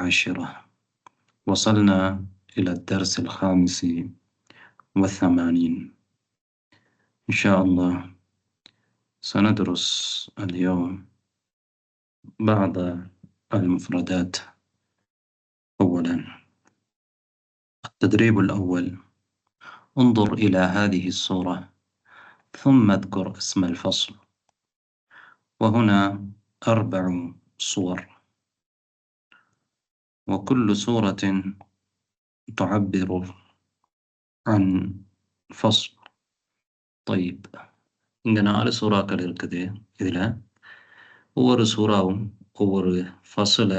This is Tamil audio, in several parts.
العاشرة. وصلنا إلى الدرس 85. إن شاء الله سندرس اليوم بعض المفردات. أولا، التدريب الأول: انظر إلى هذه الصورة ثم اذكر اسم الفصل. وهنا 4 صور، وكل صورة تعبر عن فصل. طيب, இங்க 4 சூறாக்கள் இருக்குது. இதுல ஒவ்வொரு சூறாவும் ஒவ்வொரு ஃபஸ்ல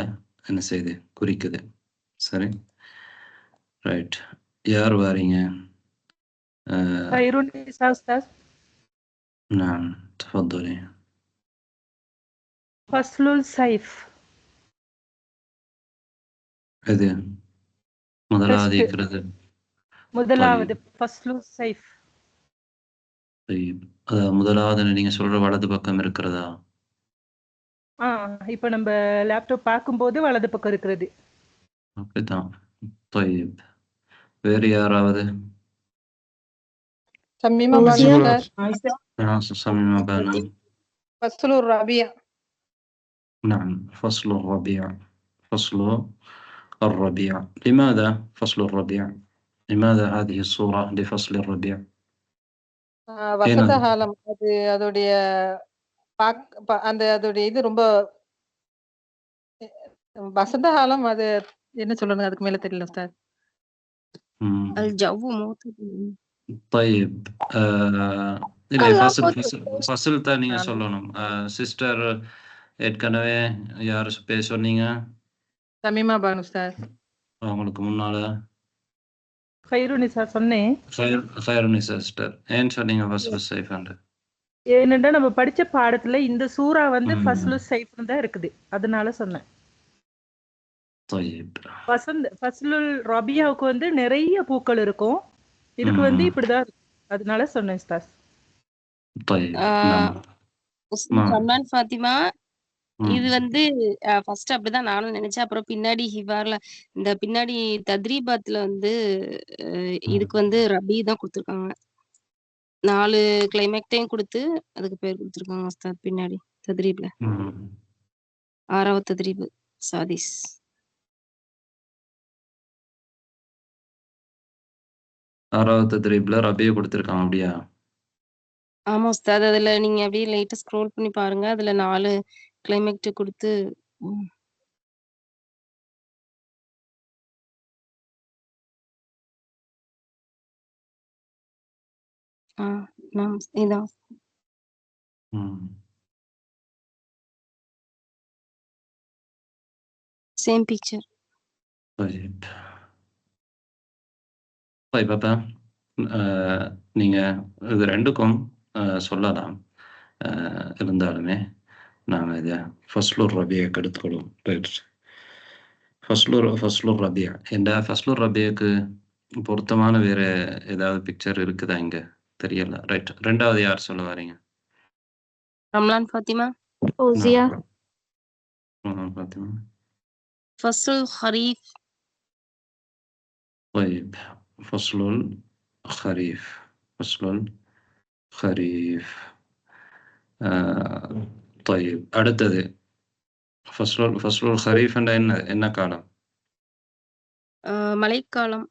என்ன செய்யுது, குறிக்குது. சரி, ரைட். யார் வாரீங்க؟ خيرون أستاذ. نعم تفضلي. فصل الصيف. இது முதலாவது இருக்கிறது. முதலாவது فصل الصيف. طيب, முதலாவது நீங்க சொல்ற வலது பக்கம் இருக்கிறதா? இப்போ நம்ம லேப்டாப் பார்க்கும்போது வலது பக்கம் இருக்கிறது. அப்படிதான். طيب, வேறு யாராவது? سميمة بانو. سميمة بانو. فصل الربيع. نعم، فصل الربيع. فصل الربيع. لماذا فصل الربيع؟ لماذا هذه الصورة لفصل الربيع؟ வசந்த காலம். அது அதோடைய அந்த அதோடைய இது ரொம்ப வசந்த காலம். அது என்ன சொல்லணும், அதுக்கு மேல தெரியல உஸ்தாத். الجو معتدل. طيب, இல்லை, ஃபஸ்ல் தான் நீங்க சொல்லணும். சிஸ்டர் ஏற்கனவே யார் பேர் சொன்னீங்க? சமீமா பானு உஸ்தாத். அவங்களுக்கு முன்னால خيرونيسா சொன்னேன். خيرونيسா சிஸ்டர் ஏன் சொன்னீங்க ஃபஸ்ல் சைஃப்? ஏனென்றா நம்ம படிச்ச பாடத்துல இந்த சூறா வந்து ஃபஸ்லு சைஃப்னு தான் இருக்குது, அதனால சொன்னேன். طيب, ஃபஸ்லுல் ரபியாவுக்கு வந்து நிறைய பூக்கள் இருக்கும், இதுக்கு வந்து இப்படிதான், அதனால சொன்னேன் உஸ்தாஸ். طيب, சல்மான் ஃபாத்திமா. இது வந்து ஃபர்ஸ்ட் அப்படிதான் நானும் நினைச்சேன். அப்புறம் பின்னாடி ஹிவார்ல இந்த பின்னாடி தத்ரீபாத்ல வந்து இதுக்கு வந்து ரபி தான் கொடுத்துருக்காங்க. 4 கிளைமேக்டையும் கொடுத்து அதுக்கு பேர் கொடுத்துருக்காங்க உஸ்தாத். பின்னாடி தத்ரீப்ல 6வது தத்ரீப் சாதிஸ். 6வது தத்ரீப்ல ரபியை கொடுத்துருக்காங்க, அப்படியா? ஆமா உஸ்தாத். அதுல நீங்க அப்படியே லைட்டா ஸ்க்ரோல் பண்ணி பாருங்க. அதுல 4 கிளைமேக்ட் கொடுத்து இதான் சேம் பிக்சர். طيب, طيب அப்ப நீங்க இது ரெண்டுக்கும் சொல்லலாம். இருந்தாலுமே நாங்கள் இதை ஃபஸ்லுர் ரபியாக்கு எடுத்துக்கொள்வோம். ரைட், ஃபஸ்லுர் ரபியா என்ற ஃபஸ்லுர் ரபியாக்கு பொருத்தமான வேற ஏதாவது பிக்சர் இருக்குதா இங்க? தெரியல. ரைட், 2வது யார் சொல்ல வரீங்க? ரம்லான் ஃபாத்திமா. ஃபௌசியா. ரம்லான் ஃபாத்திமா. ஃபஸ்லுல் ஹரீஃப். طيب, فصل الخريف. فصل الخريف. طيب, அடுத்தது فصل الخريف என்ன காலம்? மழைக்காலம்.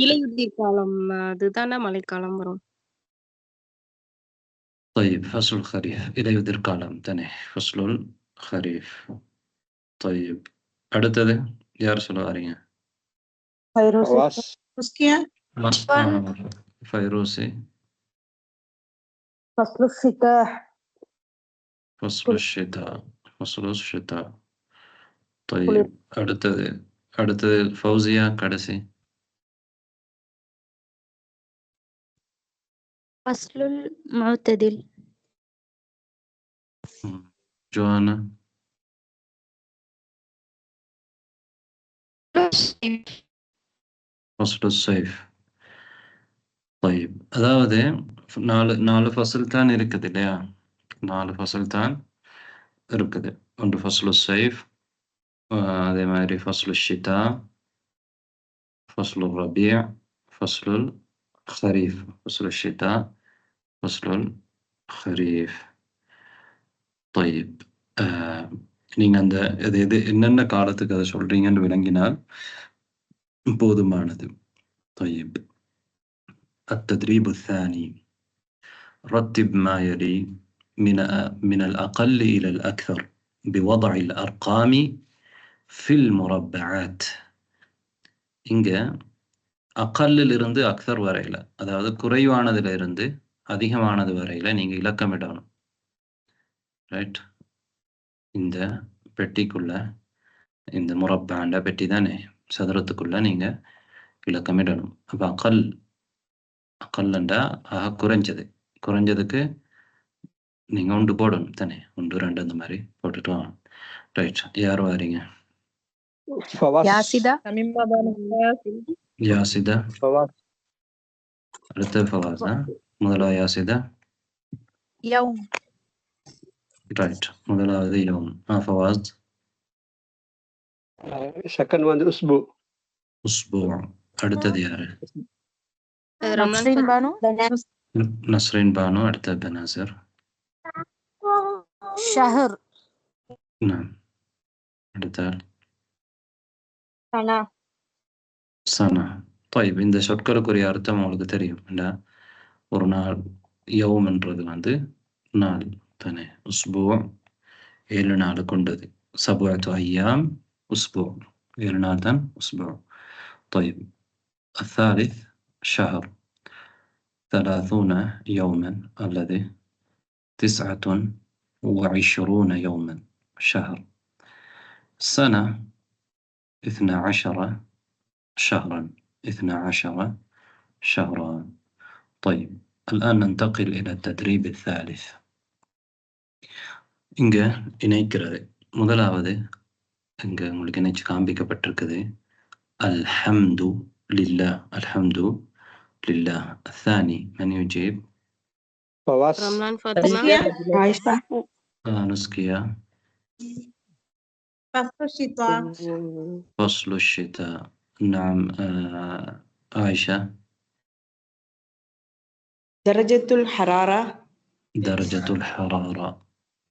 இலையுதிர் காலம். அதுதானே மழைக்காலம் வரும். طيب, فصل الخريف இலையுதிர் காலம் தானே فصل الخريف. طيب, அடுத்தது யார் சொல்ல வரீங்க? فيروسي. فصل الشتاء. فصل الشتاء. فصل الشتاء. طيب, அடுத்தது ஃபௌசியா கடைசி. فصل المعتدل. جوانا. فصل الصيف. طيب, அதாவது 4 ஃபசல் தான் இருக்குது இல்லையா? 4 ஃபசல் தான் இருக்குது. ஒன்று ஃபஸ்லு சைஃப், அதே மாதிரி ஃபஸ்லு ஷிதா, ஃபஸ்லு ரபியா, ஃபஸ்லு خريف. فصل الشتاء، فصل الخريف. طيب நீங்க அந்த இது என்னென்ன காலத்துக்கு அதை சொல்றீங்கன்னு விளங்கினால் போதுமானது. طيب التدريب الثاني، رتب ما يلي من الأقل إلى الأكثر بوضع الأرقام في المربعات. இங்க அக்கல்லிலிருந்து அக்சர் வரையில, அதாவது குறைவானதுல இருந்து அதிகமானது வரையில நீங்க இலக்கமிடணும். ரைட்? இந்த பெட்டிக்குள்ள, இந்த முரப்பாண்ட பெட்டி தானே, சதுரத்துக்குள்ள நீங்க இலக்கமிடணும். அப்ப அக்கல்லண்டா குறைஞ்சது, குறைஞ்சதுக்கு நீங்க 1 போடணும் தானே, 1 2 அந்த மாதிரி போட்டுட்டு வாங்க. ரைட், யார் வாரீங்க? யாசிதா. யாசிதா. அடுத்து ஃபவாஸா. முதலாவது யாசிதா. யௌம். ரைட், முதலாவது யௌம். ஃபவாஸ். செகண்ட் வந்து உஸ்பு. உஸ்பு. அடுத்தது யாரு? நஸ்ரீன் பானு. நஸ்ரீன் பானு. அடுத்த பெனாசர். ஷஹர். அடுத்த சனா. சனா. طيب இந்த சொற்களுக்குரிய அர்த்தம் உங்களுக்கு தெரியும். ஒரு நாள், யௌம் என்றது வந்து நாள் தானே. உஸ்பு 7 நாள் கொண்டது. சபுஅத்து அய்யாம் உஸ்பு, 7 நாள் தான் உஸ்பு. طيب الثالث شهر 30 يوما الذي 29 يوما شهر. سنة 12 شهرا، 12 شهرا. طيب الآن ننتقل إلى التدريب الثالث. இங்க இணைக்கிறது. முதலாவது இங்க உங்களுக்கு இணைச்சு காண்பிக்கப்பட்டிருக்குது அல்ஹம்து லில்லாஹ். அல்ஹம்து லில்லாஹ். الثاني من يجيب؟ فواز. رمضان فاطمة. نسكية. فصل الشتاء. نعم. عائشة. درجة الحرارة. درجة الحرارة.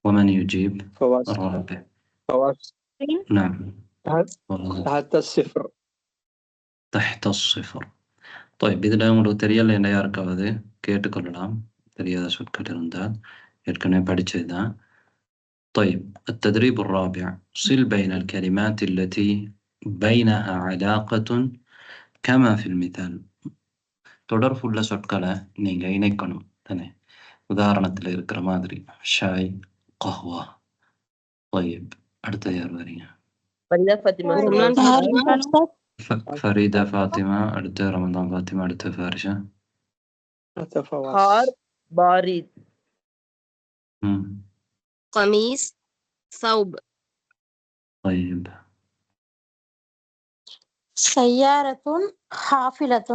ومن يجيب؟ فواز. الرابع. فواز. نعم. تحت الصفر. تحت الصفر. طيب இதில் உங்களுக்கு தெரியல என்ன யாருக்காவது கேட்டுக்கொள்ளலாம், தெரியாத சொற்கள் இருந்தால். ஏற்கனவே படித்தது தான். طيب التدريب الرابع، صل بين الكلمات التي بينها علاقة كما في المثال. தொடர்புள்ள சொற்களை நீங்க இணைக்கணும் தானே, உதாரணத்தில் இருக்கிற மாதிரி. ஷாய், கஹ்வா. طيب அடுத்த யார் வரீங்க? فريدة فاطمة. அடுத்து رمضان فاطمة. அடுத்து فارشة. حار بارد. قميص، ثوب. طيب سيارة حافلة.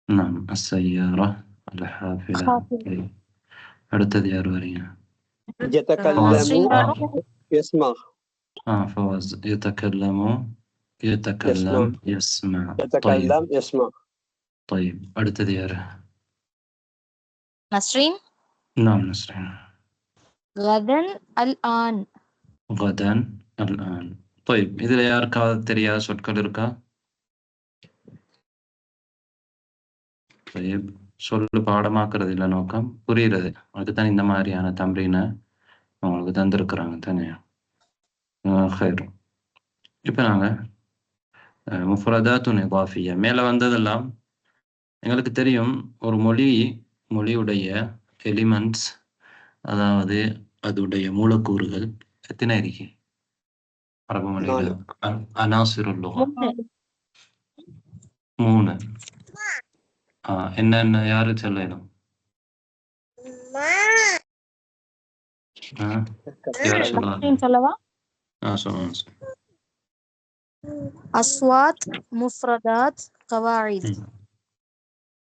نعم، السيارة الحافلة. طيب அடுத்தது யார் வரீங்க؟ يتكلم يسمع. فواز. يتكلم يسمع. يتكلم يسمع. طيب அடுத்தது யார்؟ نسرين. نعم نسرين. غدا الآن. غدا الآن. طيب இதில் யாருக்காவது தெரியாத சொற்கள் இருக்கா? طيب சொல்லு பாடமாக்குறது இல்லை நோக்கம், புரியுறது. அதுக்குதான் இந்த மாதிரியான தம்ரீனை உங்களுக்கு தந்திருக்கிறாங்க தானே. ஹைர். இப்போ நாங்கள் முஃபரதாத்துன் இதாஃபியா மேலே வந்ததெல்லாம் எங்களுக்கு தெரியும். ஒரு மொழியுடைய எலிமெண்ட்ஸ், அதாவது அதுடைய மூலக்கூறுகள் எத்தனை இருக்கு அரபு மொழியில்? அனாசிருல்லுஹா 3. என்னென்ன யாரு சொல்லணும்? யாரு சொல்லலாம்? சொல்லுங்க. أصوات، مفردات، قواعد.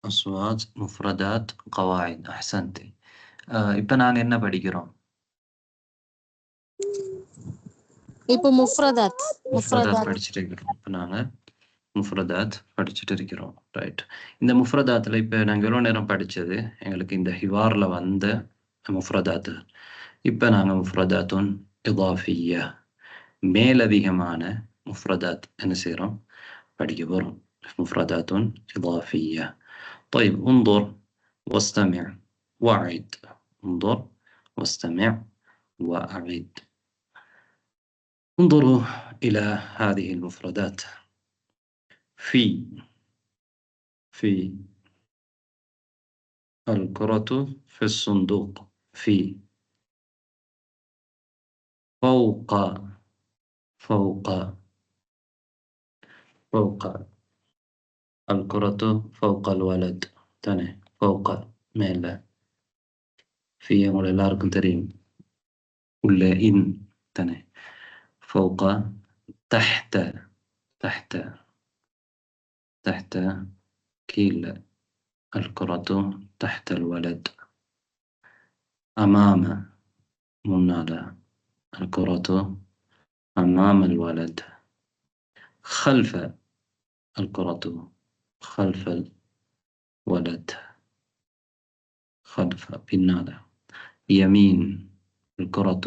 أصوات، مفردات، قواعد. أحسنتي. இப்போ நான் என்ன படிக்கிறோம்? இப்போ முஃப்ரதாத் முஃப்ரதாத் படிச்சுட்டு இருக்கிறோம். இப்போ நாங்கள் முஃப்ரதாத் படிச்சுட்டு இருக்கிறோம். ரைட். இந்த முஃப்ரதாத்தில் இப்போ நாங்கள் எவ்வளோ நேரம் படித்தது எங்களுக்கு இந்த ஹிவாரில் வந்த முஃப்ரதாத். இப்போ நாங்கள் முஃப்ரதாத்துன் இதாஃபிய்யா மேலதிகமான முஃப்ரதாத் என்ன செய்கிறோம் படிக்க போகிறோம். முஃப்ரதாத்துன் இதாஃபிய்யா. طيب انظر واستمع وأعد. انظر واستمع وأعد. انظروا إلى هذه المفردات. في الكرة في الصندوق. في فوق الكرة فوق الولد. تاني فوق மேல. في உங்களை எல்லாருக்கும் தெரியும். உள்ள இன் تاني فوق تحت كيل. الكرة تحت الولد. أمام منالا. الكرة أمام الولد. خلف الكرة خلف الولد. خلف بنالا. يمين الكرة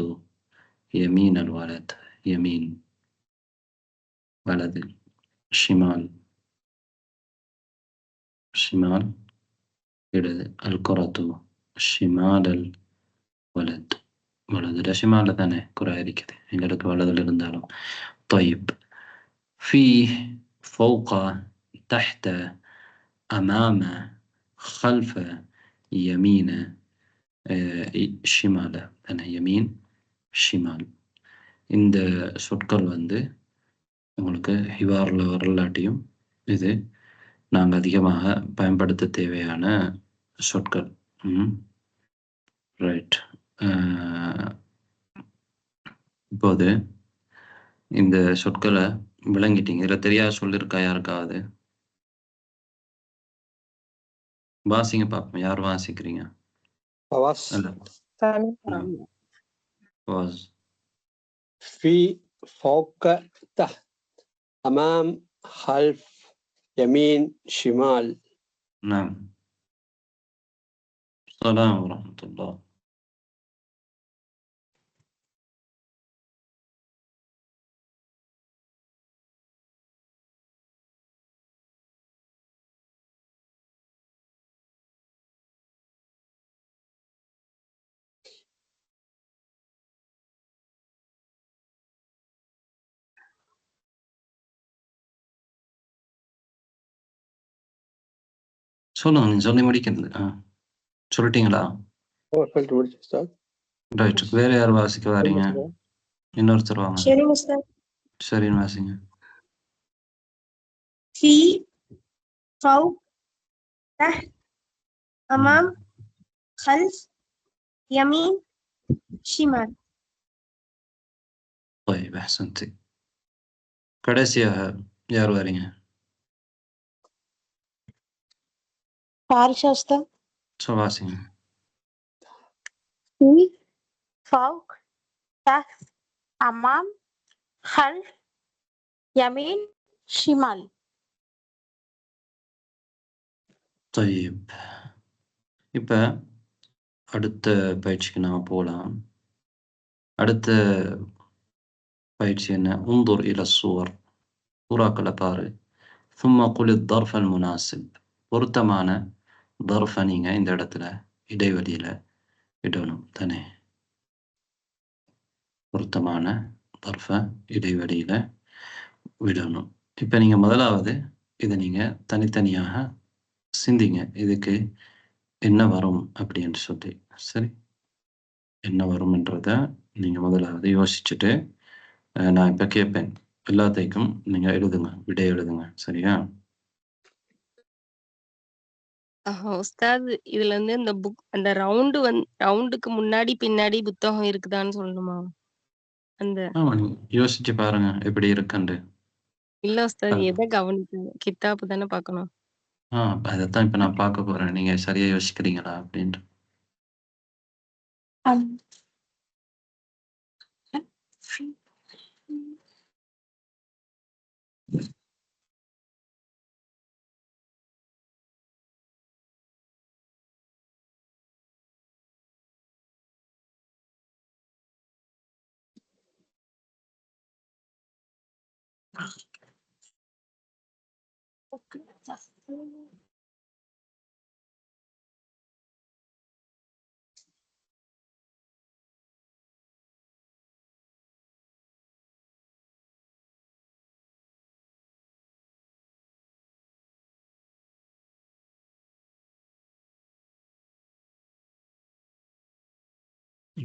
يمين الولد. يمين ولد. شمال இடது. الكرة شمال الولد. வலதுல ஷிமால தானே குறை இருக்குது எங்களுக்கு வலதுல இருந்தாலும். طيب في فوق تحت أمام خلف يمين شمال. أنا يمين شمال. இந்த சொற்கள் உங்களுக்கு ஹிவாரில் வரலாட்டியும் இது நாங்கள் அதிகமாக பயன்படுத்த தேவையான சொற்கள். ரைட். இப்போது இந்த சொற்களை விளங்கிட்டீங்க. இதில் தெரியாத சொல்லியிருக்கா யாருக்காவது? வாசிங்க பார்ப்போம். யார் வாசிக்கிறீங்க? في فوق تحت أمام خلف يمين شمال. نعم. السلام ورحمة الله. சொல்லுங்க, நீங்க சொல்லி முடிக்கிறது. சொல்லிட்டீங்களா? ரைட். வேற யார் வாசிக்க வாரீங்க? இன்னொருத்தர் வாங்க. சரின்னு வாசிங்க. في فوق تحت أمام خلف يمين شمال. طيب أحسنتي. கடைசியாக யார் வாரீங்க? பாரிஷா உஸ்தாத். வாசிங்க. في فوق تحت أمام خلف يمين شمال. طيب இப்ப அடுத்த பயிற்சிக்கு நாம போகலாம். அடுத்த பயிற்சி என்ன? انظر إلى الصور. சூறாக்களை பாரு. ثم قل الظرف المناسب. பொருத்தமான ظرفை நீங்க இந்த இடத்துல இடைவெளியில இடணும் தானே. பொருத்தமான ظرفை இடைவெளியில விடணும். இப்ப நீங்க முதலாவது இதை நீங்க தனித்தனியாக சிந்திங்க. இதுக்கு என்ன வரும் அப்படின்னு சொல்லி. சரி, என்ன வரும்ன்றத நீங்க முதலாவது யோசிச்சுட்டு நான் இப்ப கேட்பேன். எல்லாத்தையும் நீங்க எழுதுங்க, விடை எழுதுங்க. சரியா? உஸ்தாத், இதுல இந்த புக் அந்த ரவுண்டுக்கு முன்னாடி பின்னாடி புத்தகம் இருக்குதான்னு சொல்லணுமா? அந்த ஆமா, நீங்க யோசிச்சு பாருங்க எப்படி இருக்குன்னு. இல்ல உஸ்தாத், எதை கவனிக்கணும்? கித்தாப்பு தானே பார்க்கணும். அதைத்தான் இப்ப நான் பார்க்க போறேன். நீங்க சரியா யோசிக்கிறீங்களா அப்படின்ட்டு.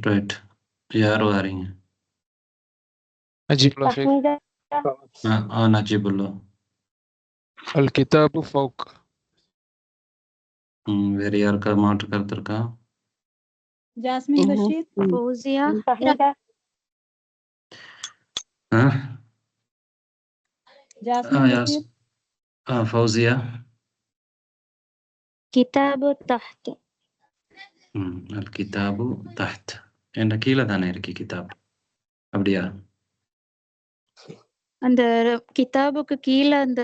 ரைட், யார் வாரீங்க? أجيب له شيء. நஜீபுல்லா. الكتاب فوق. வேற யாருக்கா மாற்று கருத்து இருக்கா? ஜாஸ்மின் பஷீர். فوزيا. ஜாஸ்மின் பஷீர். ஃபௌசியா. كتاب تحت. அல் கிதாபு தஹ்த். என்ற கீழே தானே இருக்கு கிதாப், அப்படியா? அந்த கிதாபுக்கு கீழே அந்த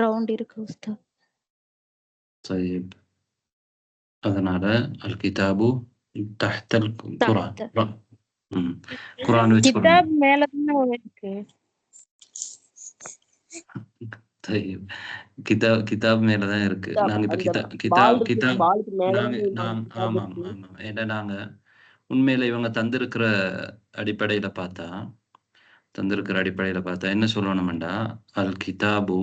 ரவுண்ட் இருக்கு உஸ்தாத். طيب, அதனால அல் கிதாபு தஹ்தல் குர்ஆன். குர்ஆன் வச்சு கிதாப் மேல தான் இருக்கு. طيب, கிதாப் மேலதான் இருக்கு. நாங்க இப்ப கிதாப் ஆமாம். ஏன்னா நாங்க உண்மையில இவங்க தந்திருக்கிற அடிப்படையில பார்த்தா என்ன சொல்லணும்டா, அல் கிதாபு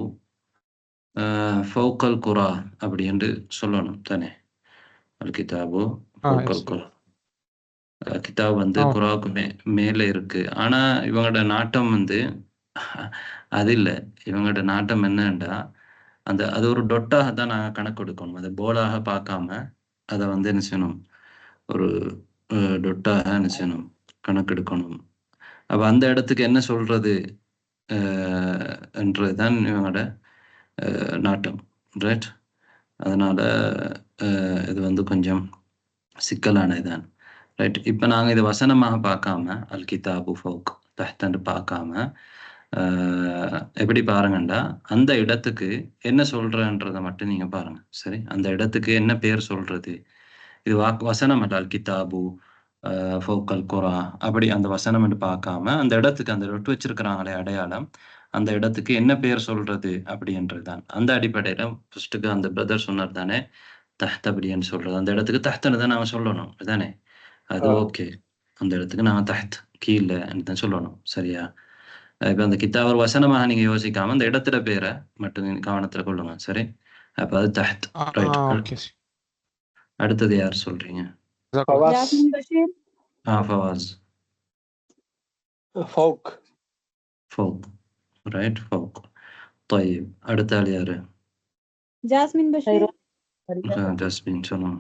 ஃபௌகல் குரா அப்படி என்று சொல்லணும் தானே. அல் கிதாபு ஃபௌகல் குரா. கிதாப் வந்து குராவுக்கு மேல இருக்கு. ஆனா இவங்களோட நாட்டம் வந்து அது இல்லை. இவங்களோட நாட்டம் என்னண்டா, அது ஒரு டொட்டாக தான் நாங்கள் கணக்கு கொடுக்கணும். அதை போலாக பார்க்காம அதை வந்து என்ன செய்யணும், ஒரு டொட்டாக என்ன செய்யணும், கணக்கெடுக்கணும். அப்ப அந்த இடத்துக்கு என்ன சொல்றது என்றதுதான் இவங்களோட நாட்டம். ரைட். அதனால இது வந்து கொஞ்சம் சிக்கலானதுதான். ரைட். இப்ப நாங்க இதை வசனமாக பார்க்காம அல் கிதாபு ஃபௌக் தஹ்த் பார்க்காம எப்படி பாருங்கண்டா, அந்த இடத்துக்கு என்ன சொல்றன்றதை மட்டும் நீங்க பாருங்க. சரி, அந்த இடத்துக்கு என்ன பேர் சொல்றது, இது வசனம் அல்ல. அல் கிதாபு ஃபௌகல் குரா அப்படி அந்த வசனம் என்று பார்க்காம அந்த இடத்துக்கு அந்த விட்டு வச்சிருக்கிறாங்களே அடையாளம், அந்த இடத்துக்கு என்ன பேர் சொல்றது அப்படின்றதுதான். அந்த அடிப்படையில ஃபர்ஸ்ட்டுக்கு அந்த பிரதர் சொன்னார் தானே தஹ்த் அப்படின்னு சொல்றது. அந்த இடத்துக்கு தஹ்த்னு தான் நாம சொல்லணும் தானே. அது ஓகே, அந்த இடத்துக்கு நாம தஹ்த் கீழே தான் சொல்லணும். சரியா? இப்ப அந்த கிதாப் வசனமாக நீங்க யோசிக்காம அந்த இடத்துல பேரை மட்டும் கவனத்துல கொள்ளுங்க. சரி, அப்ப அது தஹ்த். ரைட். அடுத்தது யார் சொல்றீங்க? ஜாஸ்மின் பஷீர். ஃபவாஸ். ஃபௌக். ஃபௌக். ரைட், ஃபௌக். طيب, அடுத்த ஆள் யாரு? ஜாஸ்மின் பஷீர். ஜஸ்மின் சொல்லுங்க.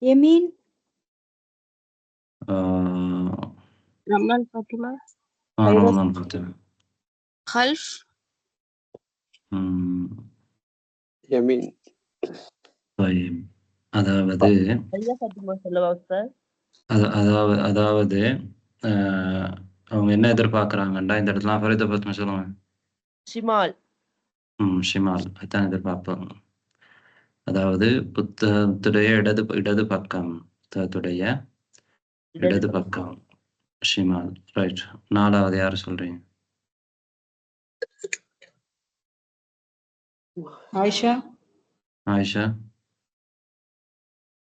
யமீன். ரம்லான் ஃபாத்திமா. ரம்லான் ஃபாத்திமா. ஹல்ஃப். யமீன். طيب, அதாவது அதாவது அவங்க என்ன எதிர்பார்க்கறாங்கண்டா, இந்த இடத்துல ஃபரீதா பத்மா சொல்லுங்க. ஷிமால். ஷிமால் அதான் எதிர்பார்ப்பாங்க. அதாவது புத்தகத்துடைய இடது பக்கம், புத்தகத்துடைய இடது பக்கம் ஷிமால். ரைட். நாலாவது யாரு சொல்றீங்க? ஆயிஷா. ஆயிஷா.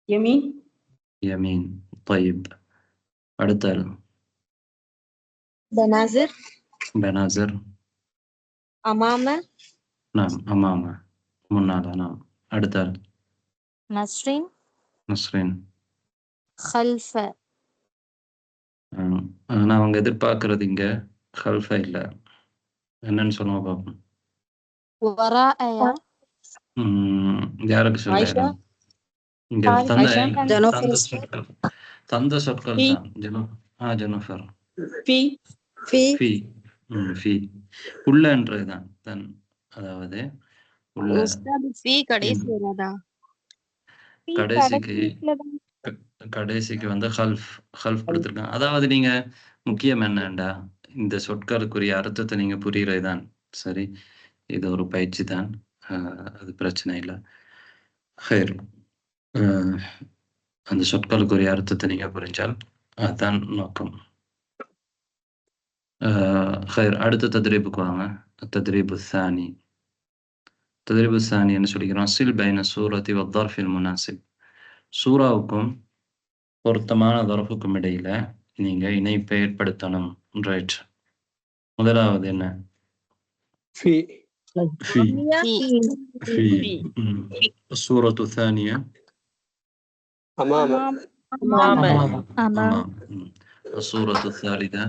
யமீன். யமீன். طيب, அடுத்த ஆள்? بنازر. பெனாசிர். أمامة. நாம் அம்மாம முன்னால. நாம் அடுத்த ஆள்? نسرين. நஸ்ரீன். خلف. ஆனா அவங்க எதிர்பார்க்கறது இங்க ஹல்ஃப இல்ல. என்னன்னு சொல்லுங்க பாப்போம். وراء. யாருக்கு சொல்ல? இங்க தந்த சொற்கள் தான் ஜெனோஃபர். உள்ளன்றதுதான் தன், அதாவது உள்ள. கடைசிக்கு வந்து ஹல்ஃப் கொடுத்துருக்காங்க. அதாவது நீங்க முக்கியம் என்னண்டா, இந்த சொற்களுக்குரிய அர்த்தத்தை நீங்க புரியுறதுதான். சரி, இது ஒரு பயிற்சி தான், அது பிரச்சனை இல்லை. அந்த சொற்களுக்குரிய அர்த்தத்தை நீங்க புரிஞ்சால் அதுதான் நோக்கம். خير. அடுத்த தத்ரீபுக்கு வாங்க. التدريب الثاني. التدريب الثاني என்ன சொல்லிக்கிறோம்? சில் பைன சூரத்தி வத்தர்ஃபில் முனாசிப். சூராவுக்கும் பொருத்தமான தரப்புக்கும் இடையில நீங்க இணைப்பை ஏற்படுத்தணும். ரைட். முதலாவது என்ன? في في في السورة الثانية أمام أمام. السورة الثالثة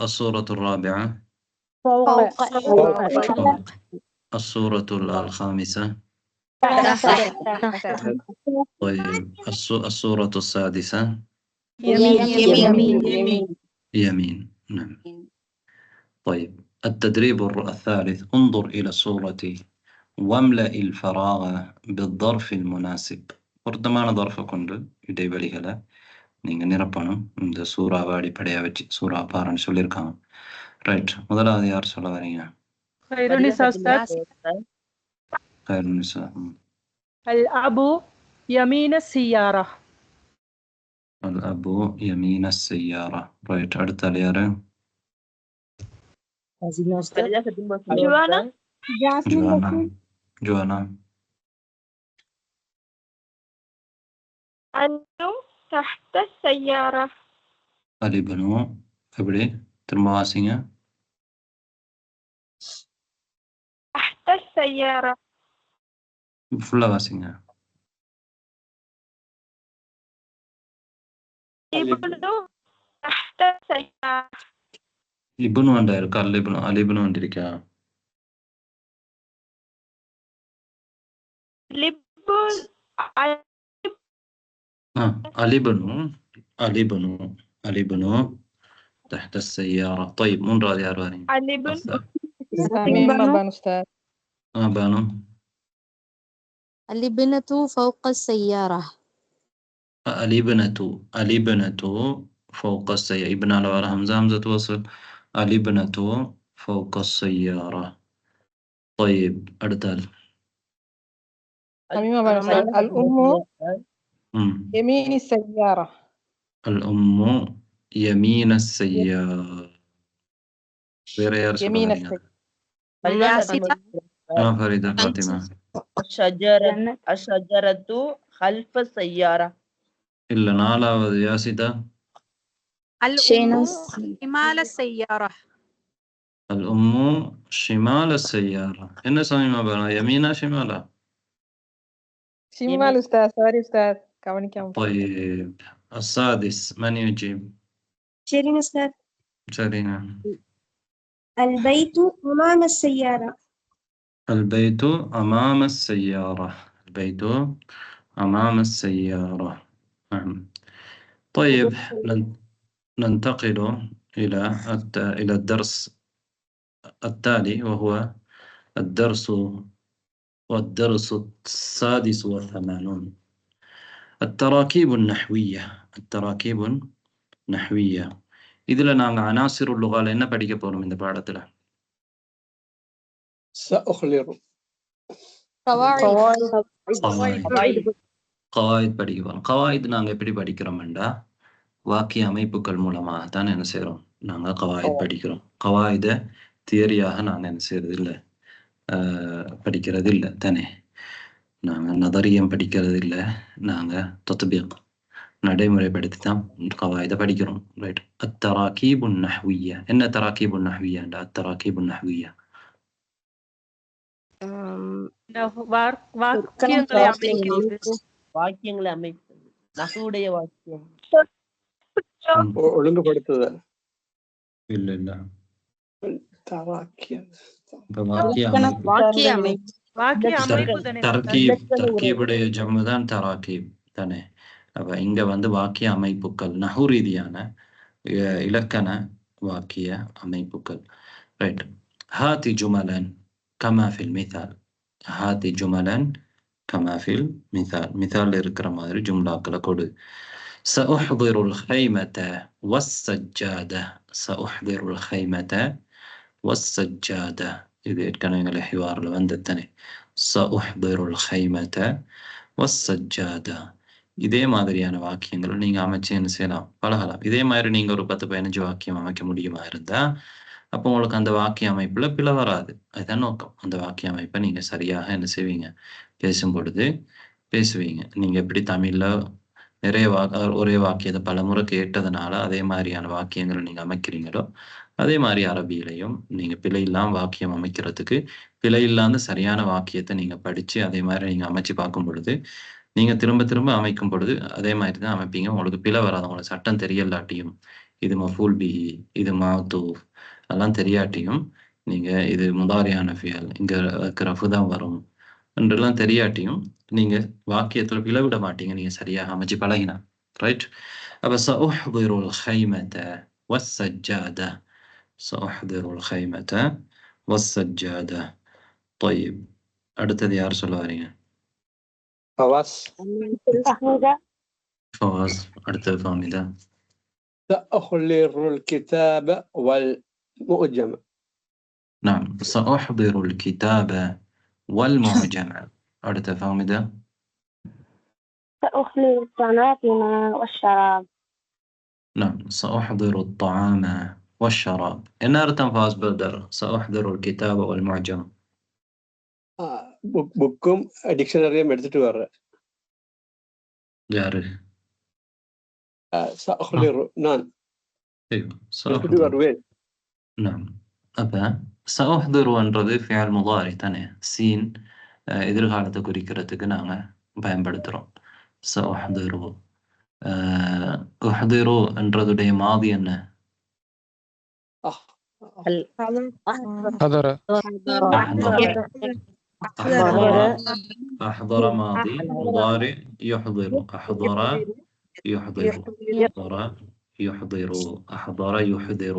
السورة الرابعة فوق السورة الخامسة. طيب السورة السادسة يمين. نعم. طيب التدريب الثالث انظر إلى الصورة واملأ الفراغ بالظرف المناسب. பொருத்தமான ظرف கொண்டு இடைவெளிகளை நீங்க நிரப்பணும். இந்த சூறாவை அடிப்படையா வச்சு சூறா பாருன்னு சொல்லியிருக்காங்க. ரைட். முதலாவது யார் சொல்ல வரீங்க? خيرونيسا أستاذ. خيرونيسا. الأب يمين السيارة. الأب يمين السيارة. ரைட். அடுத்த யாரு? جوانا جاسمين جوانا. بشير جوانا. النوم تحت السيارة. الابن எப்படி திரும்ப வாசிங்க. تحت السيارة. ஃபுல்லா வாசிங்க. ابن تحت السيارة. இப்னு வண்டா இருக்கா? அலிப்னு வந்திருக்கா? لب الابن تحت السيارة. طيب மூன்றாவது யார் வரீங்க? الابن تميم أبان أستاذ. بانو. الابنة فوق السيارة. الابنة فوق السيارة. ابن على ورا همزة وصل. الابنة فوق السيارة. طيب أرتال. تميم أبان أستاذ. الأم يمين السيارة. الأم يمين السيارة. يمين السيارة. فريدة فاطمة. الشجرة خلف السيارة. إلا நாலாவது யாசிதா. الأم شمال السيارة. الأم شمال السيارة. إن سميمة بنا يمينا شمالا؟ شمال أستاذ. سوري أستاذ. كم. طيب السادس من يجيب؟ شيرين أستاذ. سرينا. البيت أمام السيارة. البيت أمام السيارة. البيت أمام السيارة. نعم. طيب ننتقل إلى الدرس التالي وهو الدرس السادس والثمانون. التراكيب النحوية. இதில் நாங்கள் அனாசிர் லுகால என்ன படிக்க போறோம் இந்த பாடத்தில்? سأخلر கவாயித் படிக்க போறோம். கவாயித் நாங்கள் எப்படி படிக்கிறோம்டா வாக்கிய அமைப்புகள் மூலமாக தான் என்ன செய்கிறோம்? நாங்கள் கவாயித் படிக்கிறோம். கவாயிதை தியரியாக நாங்கள் என்ன செய்யறது இல்லை, படிக்கிறது இல்லை தானே. நாங்கள் நதரியம் படிக்கிறது இல்லை, நாங்கள் தத்பீக் நடைமுறைப்படுத்தி தான் கவாயிதை படிக்கிறோம். ரைட். التراكيب النحوية. என்ன تراكيب النحوية? التراكيب النحوية வாக்கியங்களை அமைப்பு நகுடைய வாக்கியம் ஒழுங்குபடுத்துதல். இல்ல தர்கீபுடைய ஜம்மு தான் தராக்கீப் தானே. அப்ப இங்க வந்து வாக்கிய அமைப்புகள் நஹு ரீதியான இலக்கண வாக்கிய அமைப்புகள். ரைட். ஹாதி ஜுமலன் கமா ஃபில் மிசால். ஹாதி ஜுமலன் கமா ஃபில் மிசால். மிசால் இருக்கிற மாதிரி ஜும்லாக்களை கொடு. سأحضر الخيمة والسجادة. سأحضر الخيمة والسجادة. إذا كان الحوار لو عند الثاني سأحضر الخيمة والسجادة. இதே மாதிரியான வாக்கியங்களை நீங்க அமைச்சு என்ன செய்யலாம், பழகலாம். இதே மாதிரி நீங்க ஒரு 10-15 வாக்கியம் அமைக்க முடியுமா இருந்தா அப்போ உங்களுக்கு அந்த வாக்கிய அமைப்புல பிழை வராது. அதுதான் நோக்கம். அந்த வாக்கிய அமைப்பை நீங்க சரியாக என்ன செய்வீங்க, பேசும் பொழுது பேசுவீங்க. நீங்க எப்படி தமிழ்ல நிறைய ஒரே வாக்கியத்தை பலமுறை கேட்டதுனால அதே மாதிரியான வாக்கியங்களை நீங்க அமைக்கிறீங்களோ அதே மாதிரி அரபியிலையும் நீங்க பிழை இல்லாம வாக்கியம் அமைக்கிறதுக்கு பிழை இல்லாத சரியான வாக்கியத்தை நீங்க படிச்சு அதே மாதிரி நீங்க அமைச்சு பார்க்கும் பொழுது நீங்க திரும்ப திரும்ப அமைக்கும் பொழுது அதே மாதிரி தான் அமைப்பீங்க. உங்களுக்கு பிழை வராது. உங்களுக்கு சட்டம் தெரியலாட்டியும் இது மஃபூல் பிஹி, இது மாத்தூஃப் அதெல்லாம் தெரியாட்டியும் நீங்க இது முதாரியான ஃபியல் இங்க ரஃபு தான் வரும் என்றெல்லாம் தெரியாட்டியும் நீங்க வாக்கியத்துல பிளவிட மாட்டீங்க. நீங்க சரியாக அமைச்சு பழகினா ரைட். அப்ப சஉஹ்திருல் கைமத வஸ்ஸஜ்ஜாத, சஉஹ்திருல் கைமத வஸ்ஸஜ்ஜாத. طيب அடுத்தது யார் சொல்ல வரீங்க? فواز. فواز. அடுத்தது ஃபாமிதா. سأحضر الكتاب والمعجم. نعم سأحضر الكتاب والمعجم. அடுத்த ஃபாமிதா. سأحضر الطعام والشراب. نعم سأحضر الطعام والشراب. என்ன அர்த்தம் ஃபாஸ் பிரதர் سأحضر الكتاب والمعجم? புக்கும் டிக்ஷனரியும் எடுத்துட்டு வர்றேன். யாரு? سأحضر நான் எடுத்துட்டு வருவேன். نعم அப்ப சஅஹ்திருன்றது ஃபியல் முதாரி தானே, சீன் எதிர்காலத்தை குறிக்கிறதுக்கு நாங்க பயன்படுத்துறோம். சஅஹ்திரு உஹ்திரு என்றதுடைய மாதி என்ன? حضر أحضر ماضي مضارع يحضر أحضر يحضر أحضر يحضر أحضر يحضر.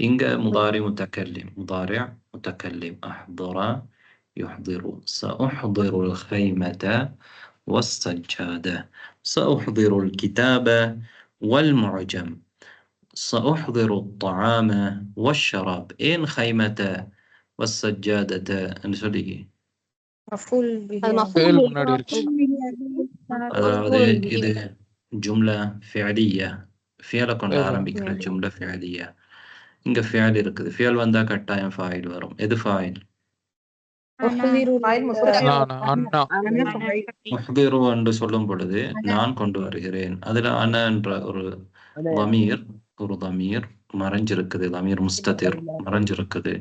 إنك مضارع متكلم مضارع متكلم أحضر يحضر. سأحضر الخيمة والسجادة. سأحضر الكتاب والمعجم. سأحضر الطعام والشراب. إن خيمة والسجادة نسولي فعل முன்னாடி இருக்கு. அதாவது இது ஜும்லா ஃபிஅலியா, ஃபியலை கொண்டு ஆரம்பிக்கிற ஜும்லா ஃபிஅலியா. இங்க ஃபியல் இருக்குது. ஃபியல் வந்தா கட்டாயம் ஃபாயில் வரும். எது ஃபாயில்? முஹ்திரு என்று சொல்லும் பொழுது நான் கொண்டு வருகிறேன். அதுல அன என்ற ஒரு தமீர் மறைஞ்சிருக்குது. தமீர் முஸ்ததிர் மறைஞ்சிருக்குது.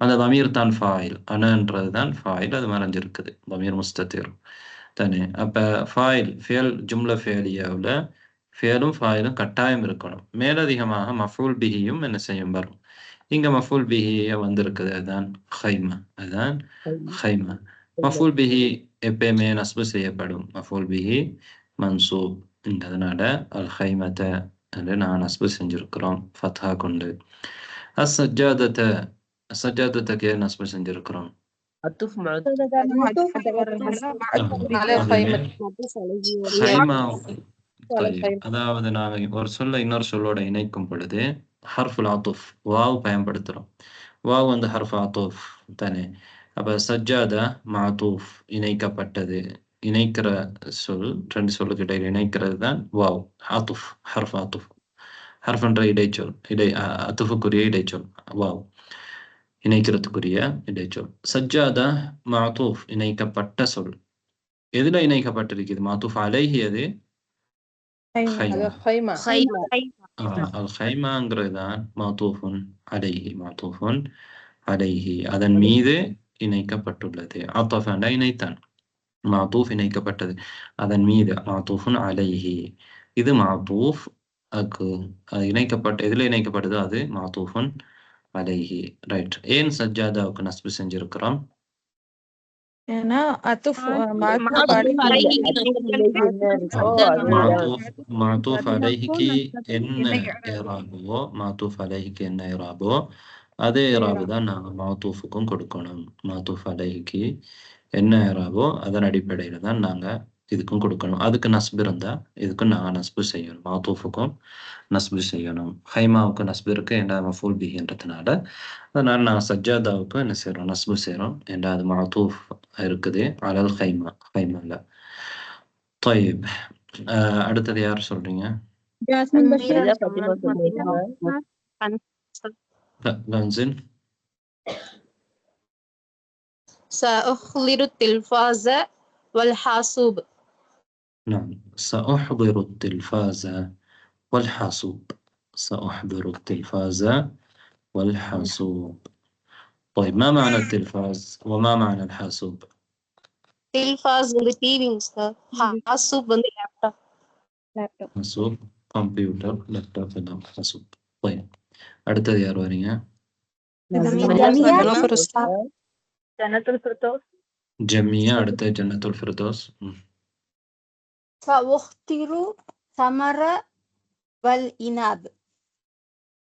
அந்த தமீர் தான் ஃபாயில். அனன்றது தான் ஃபாயில், அது மறைஞ்சிருக்குது. தமீர் முஸ்ததிர் தானே. அப்ப ஃபாயில் ஃபியல் ஜும்லா ஃபியலியாவுல ஃபியலும் ஃபாயிலும் கட்டாயம் இருக்கணும். மேலதிகமாக மஃபூல் பிஹியும் என்ன செய்யும் வரும். இங்க மஃபூல் பிஹி வந்திருக்குது. அதுதான் ஹைமா. அதுதான் ஹைமா. மஃபூல் பிஹி எப்பயுமே நஸ்பு செய்யப்படும். மஃபூல் பிஹி மன்சூப். அதனால அல் ஹைமத என்று நான் நஸ்பு செஞ்சிருக்கிறோம் ஃபத்ஹா கொண்டு. சஜ்ஜாதத்துக்கு நஸ்பு செஞ்சிருக்கிறோம். அதாவது நாங்க ஒரு சொல்ல இன்னொரு சொல்லோட இணைக்கும் பொழுது ஹர்ஃபுல் ஆத்துஃப் வாவ் பயன்படுத்துறோம். வாவ் வந்து ஹர்ஃப் ஆத்துஃப் தானே. அப்ப சஜ்ஜாதா மாத்தூஃப் இணைக்கப்பட்டது. இணைக்கிற சொல் ரெண்டு சொல்லுக்கு இடையில இணைக்கிறது தான் வாவ் ஆத்துஃப். ஹர்ஃப் ஆத்துஃப். ஹர்ஃப் என்ற இடைச்சொல், அத்துஃபுக்குரிய இடைச்சொல் வாவ் இணைக்கிறதுக்குரிய இடைச்சொல். சஜ்ஜாதா மாத்தூஃப் இணைக்கப்பட்ட சொல். எதுல இணைக்கப்பட்டிருக்குது? மாத்தூஃப் அலைஹி. அது الخيمة மாத்தூஃபுன் அலைஹி. மாத்தூஃபுன் அலைஹி அதன் மீது இணைக்கப்பட்டுள்ளது. அத்தஃபன இணைத்தான். மாத்தூஃப் இணைக்கப்பட்டது அதன் மீது. மாத்தூஃபுன் அலைஹி இது மாத்தூஃப் இணைக்கப்பட்ட எதுல இணைக்கப்பட்டதோ அது மாத்தூஃபுன் அலைஹி. ரைட். ஏன் சஜ்ஜாதாவுக்கு நஸ்பு செஞ்சிருக்கிறோம்? ஏன்னா அத்துஃப் மாத்தூஃப் அலைஹிக்கு என்ன இராபோ, மாத்தூஃப் அலைஹிக்கு என்ன இராபோ அதே இராபு தான் நாங்க மாத்தூஃபுக்கும் கொடுக்கணும். மாத்தூஃப் அலைஹிக்கு என்ன இராபோ அதன் அடிப்படையில தான் நாங்க இதுக்கும் கொடுக்கணும். அதுக்கு நஸ்பு இருந்தா இதுக்கும் நாங்க நஸ்பு செய்யணும். மாத்தூஃபுக்கும் நஸ்பு செய்யணும். ஹைமாவுக்கு நஸ்பு இருக்கு என்ற மஃபூல் பிஹின்றதுனால. அதனால நாங்கள் சஜ்ஜாதாவுக்கு என்ன செய்யறோம்? நஸ்பு செய்யறோம். என்ற அது மாத்தூஃப் இருக்குது அலல் ஹைமா. ஹைமால طيب அடுத்தது யார் சொல்றீங்க? جاسمين بشير فريدة فاطمة சொல்றீங்க. கன்சின். سأحضر التلفاز والحاسوب. نعم سأحضر التلفاز والحاسوب. سأحضر التلفاز والحاسوب. طيب ما معنى التلفاز وما معنى الحاسوب؟ تلفاز வந்து டிவிங்க சார். ஹாசூப் வந்து லேப்டாப். حاسوب கம்ப்யூட்டர் லேப்டாப் எல்லாம் حاسوب. طيب அடுத்தது யார் வரீங்க? جنة الفردوس. ஜமியா. அடுத்த ஜன்னத்துல் ஃபிர்தௌஸ். سأختار ثمر والعنب.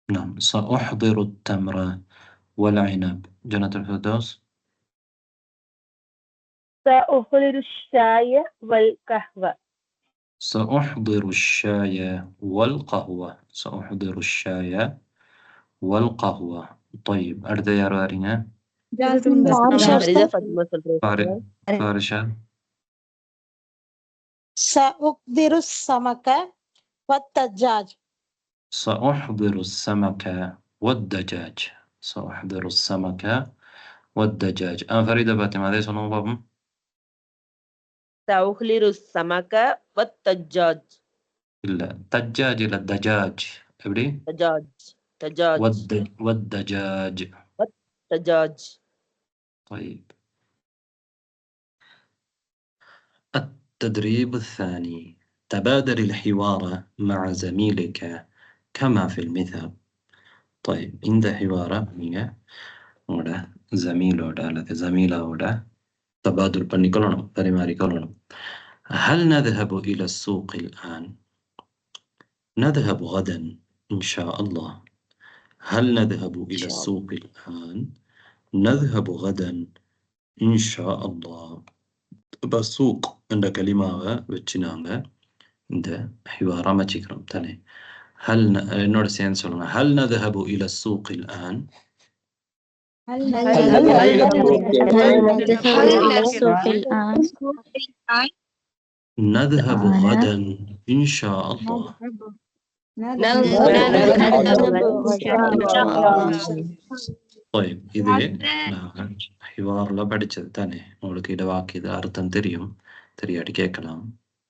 نعم سأحضر التمر والعنب. جنة الفردوس. سأحضر الشاي والقهوة. سأحضر الشاي والقهوة. سأحضر الشاي والقهوة. طيب அடுத்த யார் வரீங்க? فريدة فاطمة சொல்றீங்க. فارشة. سأحضر السمك والدجاج. سأحضر السمك والدجاج. سأحضر السمك والدجاج. فريدة فاطمة هذا சொன்னோம் பாப்போம். سأحضر السمك والدجاج. இல்ல தஜ்ஜாஜ் இல்ல தஜாஜ். எப்படி? دجاج. دجاج. والدجاج. دجاج. طيب التدريب الثاني تبادل الحوار مع زميلك كما في المثال. طيب இந்த حوارة நீங்க உங்களோட زميلோட அல்லது زميலாவோட تبادل பண்ணிக்கொள்ளணும், பரிமாறிக்கொள்ளணும். هل نذهب إلى السوق الآن؟ نذهب غدا إن شاء الله. هل نذهب إلى السوق الآن؟ نذهب غدا إن شاء الله. السوق عند كلمة وچناங்க இந்த حوار அமைச்சிக்கிறோம் தானே. هل என்னோட சேர்ந்து சொல்லுங்க. هل نذهب إلى السوق الآن؟ نذهب غدا إن شاء الله. طيب இதே நாங்கள் ஹிவார்ல படிச்சது தானே. உங்களுக்கு இட வாக்கியது அர்த்தம் தெரியும், தெரியாட்டி கேட்கலாம்.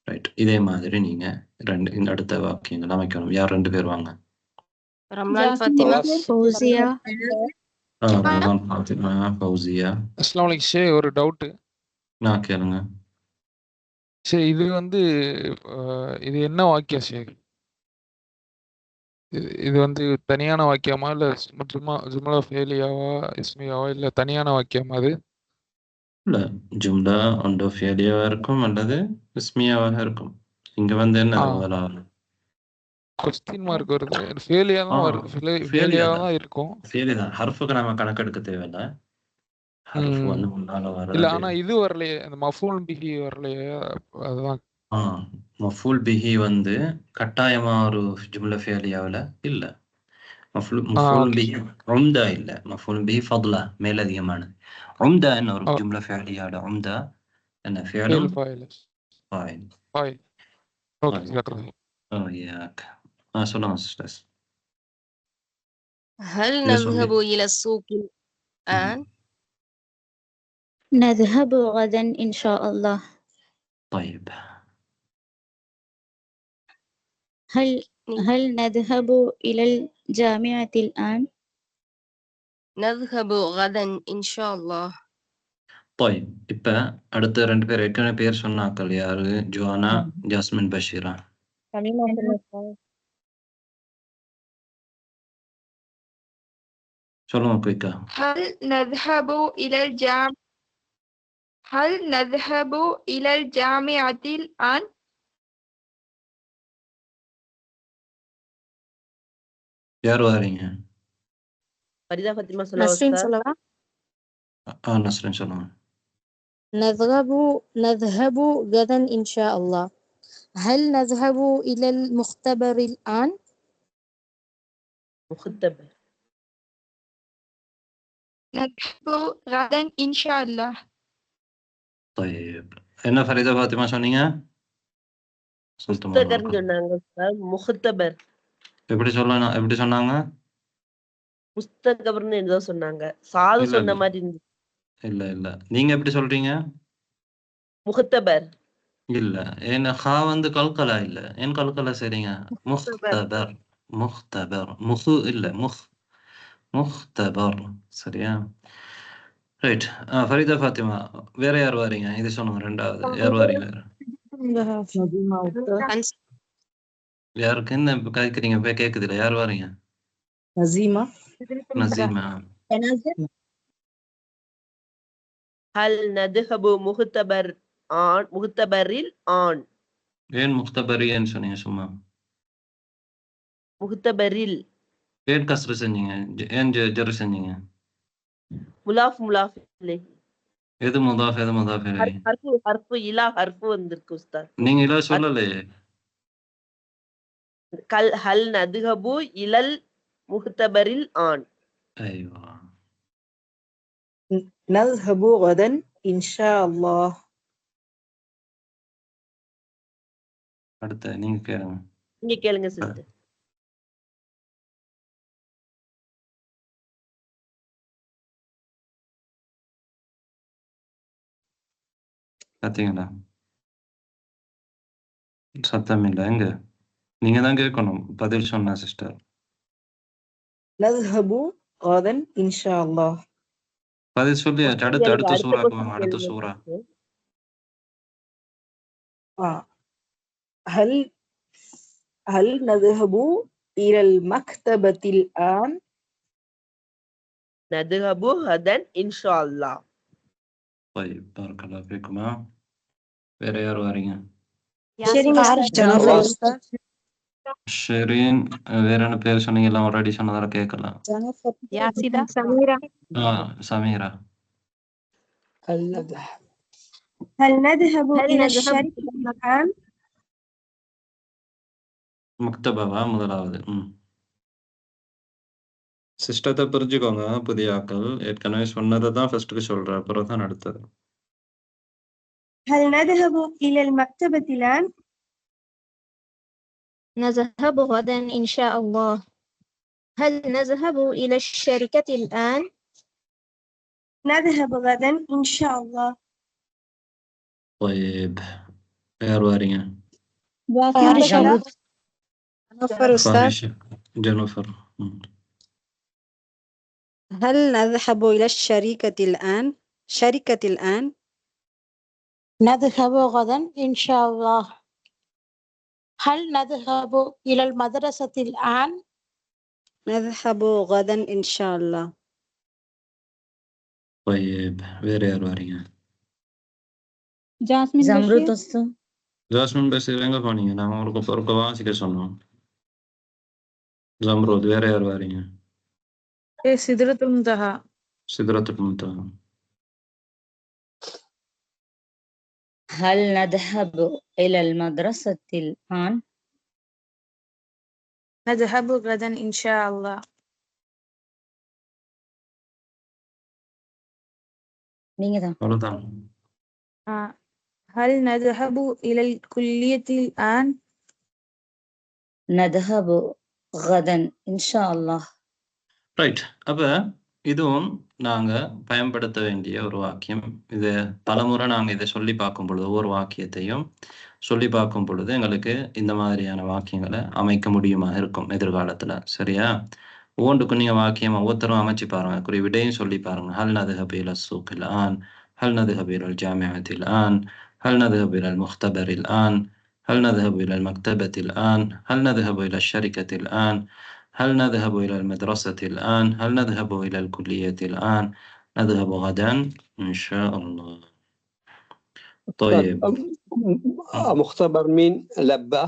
ரைட். இதே மாதிரி நீங்க ரெண்டு அடுத்த வாக்கியங்கள் அமைக்கணும். யார் ரெண்டு பேர் வாங்க? ரம்லான் ஃபாத்திமா. ஃபௌசியா. ரம்லான் ஃபாத்திமா, ஃபௌசியா. அஸ்ஸலாமு அலைக்கும் ஷே, ஒரு டவுட். நான் கேளுங்க. சரி, இது வந்து இது என்ன வாக்கியம் ஷே? இது வந்து தனியான வாக்கியமா இல்ல ஜும்லா ஃபேலியாவா இஸ்மியாவா இல்ல தனியான வாக்கியமா? அது இல்ல ஜும்லா ஒன்று ஃபேலியாவா இருக்கும் அல்லது இஸ்மியாவாக இருக்கும். இங்க வந்து என்ன முதலாவது கொஸ்டின் மார்க் வருது. ஃபேலியா தான் வருது. ஃபேலியா தான் இருக்கும். ஃபேலி தான். ஹர்ஃபுக்கு நாம கணக்கெடுக்க தேவையில்லை. ஹர்ஃப் வந்து முன்னால வர இல்ல. ஆனா இது வரலையே, அந்த மஃபூல் பிஹி வரலையே. அதுதான் மஃபூல் பிஹி வந்து கட்டாயமா ஒரு ஜும்லா ஃபேலியாவில் இல்லை. மஃபூல் பிஹி உம்தா இல்லை. மஃபூல் பிஹி ஃபضலா, மேலதிகமானது. உம்தா என்ன ஒரு ஜும்லா ஃபேலியாவோட உம்தா என்ன? ஃபேலும் ஃபாயில். இய்யாக். சொல்லுங்க சிஸ்டர்ஸ். هل نذهب إلى السوق الآن؟ نذهب غدا إن شاء الله. طيب هل نذهب إلى الجامعة الآن؟ نذهب غدا إن شاء الله. طيب இப்ப அடுத்த ரெண்டு பேர் ஏற்கனவே பேர் சொன்னாக்கள். யாரு? Juana, jasmine, Bashira. சொல்லுங்க குயிக்கா. هل نذهب إلى الجامعة الآن؟ யார் வரீங்க? فريدة فاطمة நஸ்ரீன் சொல்லவா? நஸ்ரின் சொல்லுங்க. نذهب غدا إن شاء الله. هل نذهب إلى المختبر الآن؟ مختبر. نذهب غدا إن شاء الله. طيب என்ன ஃபரீதா ஃபாத்திமா சொன்னீங்க? சொல்லுமா முஸ்தகர்னு சொன்னாங்க சார். முஹ்தபர் எப்படி சொன்னாங்க? முஸ்தகபர்னு ஏதோ சொன்னாங்க. சாது இல்ல சொன்ன இல்ல மாதிரி இருந்துச்சு. இல்ல நீங்க எப்படி சொல்றீங்க? முஹ்தபர். இல்ல ஏன்னா ஹா வந்து கல்கலா இல்ல. ஏன் கல்கலா சரிங்க? முஹ்தபர் முஹ்தபர் முஹு இல்ல முஹ்தபர். சரியா? ரைட். ஃபரீதா ஃபாத்திமா, வேற யார் வாரீங்க? இது சொன்னோம் ரெண்டாவது. யார் வாரீங்க? யாருக்கு என்ன கேட்குறீங்க? போய் கேட்குதுல, யார் வாரீங்க? நசீமா. நசீமா. ஹல் நதுஹபு முஹ்தபர் ஆன் முஹ்தபரில் ஆன். ஏன் முஹ்தபரியன்னு சொன்னீங்க? சும்மா முஹ்தபரில். ஏன் கஸ்ரு செஞ்சீங்க? ஏன் ஜெர் செஞ்சீங்க? முலாஃப் முலாஃப் இலைஹி. எது முதாஃப் எது முதாஃப் இலைஹி? ஹர்ஃபு இலா ஹர்ஃபு வந்திருக்கு உஸ்தாத். நீங்க இல்ல சொல்லலையே. ஹல் நதுஹபு இலல் முஹ்தபரில் ஆன். ஐயோ, நذهب غدا إن شاء الله. அடுத்து நீங்க கேளுங்க. நீங்க கேளுங்க சிஸ்டர். பாத்தீங்களா? சத்தம் இல்லை. எங்க நீங்க தான் கேட்கணும். பதில் சொன்ன சிஸ்டர். نذهب غدا إن شاء الله. பதில் சொல்லி அடுத்த சூறாக்கு வாங்க. அடுத்த சூறா. هل نذهب إلى المكتبة الآن؟ நதுஹபு ஹதன் இன்ஷா அல்லாஹ். طيب بارك الله فيكما. வேற யார் வாரீங்க? ஷெரீன். வேற என்ன பேர் சொன்னீங்க? எல்லாம் ஆல்ரெடி சொன்னதால கேட்கலாம். சமீரா. هل نذهب إلى الشركة الآن؟ மக்தபாவா முதலாவது. சிஸ்டத்தை புரிஞ்சுக்கோங்க. புதிய ஆக்கள் ஏற்கனவே சொன்னதை தான் ஃபர்ஸ்ட்டுக்கு சொல்ற, அப்புறம் தான் அடுத்தது. هل نذهب إلى المكتبة الآن؟ نذهب غدا إن شاء الله. هل نذهب إلى الشركة الآن؟ نذهب غدا إن شاء الله. طيب யார் வாரீங்க? جنوفر. هل نذهب إلى شركة الآن؟ نذهب غدا إن شاء الله. هل نذهب إلى المدرسة الآن؟ نذهب غدا إن شاء الله. طيب வேற யார் வாரீங்க? ஜாஸ்மின் பேசுகிற எங்க போனீங்க? நாம ஒரு வாசிக்க சொன்னோம். ஜம்ரூத். வேற யார் வாரீங்க? சிதறத்துல் முன்தஹா. சிதறத்துல் முன்தஹா. هل نذهب إلى المدرسة الآن؟ نذهب غدا إن شاء الله. நீங்க தான். அவ்வளவுதான். هل نذهب إلى الكلية الآن؟ نذهب غدا إن شاء الله. ரைட். அப்ப இதுவும் நாங்க பயன்படுத்த வேண்டிய ஒரு வாக்கியம். இது பலமுறை நாங்க இதை சொல்லி பார்க்கும் பொழுது, ஒவ்வொரு வாக்கியத்தையும் சொல்லி பார்க்கும் பொழுது எங்களுக்கு இந்த மாதிரியான வாக்கியங்களை அமைக்க முடியுமா இருக்கும் எதிர்காலத்துல. சரியா? ஒவ்வொன்றுக்கும் நீங்க வாக்கியம் ஒவ்வொருத்தரும் அமைச்சு பாருங்க. குறி விடையும் சொல்லி பாருங்க. ஹல் நذهب إلى السوق الآن. هل نذهب إلى الجامعة الآن. هل نذهب إلى المختبر الآن. هل نذهب إلى المكتبة الآن. هل نذهب إلى الشركة الآن. هل نذهب إلى المدرسة الآن. هل نذهب إلى الكلية الآن. نذهب غدا إن شاء الله. طيب مختبر مين؟ لبة.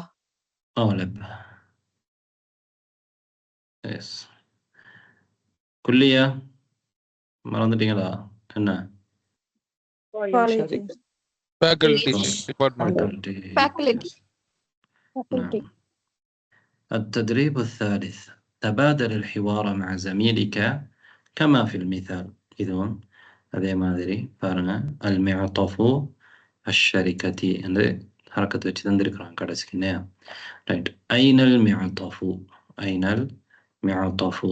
لبة. يس. كلية மறந்துட்டீங்களா? என்ன? faculty department. التدريب الثالث: تبادل الحوار مع زميلك كما في المثال. إذن அதே மாதிரி பாருங்க. المعطف الشركة என்று ஹரக்கத்தை வச்சு தந்திருக்கிறாங்க கடைசிக்கு இல்லையா? ரைட். ஐனல் மிஅதஃபு, ஐனல் மிஅதஃபு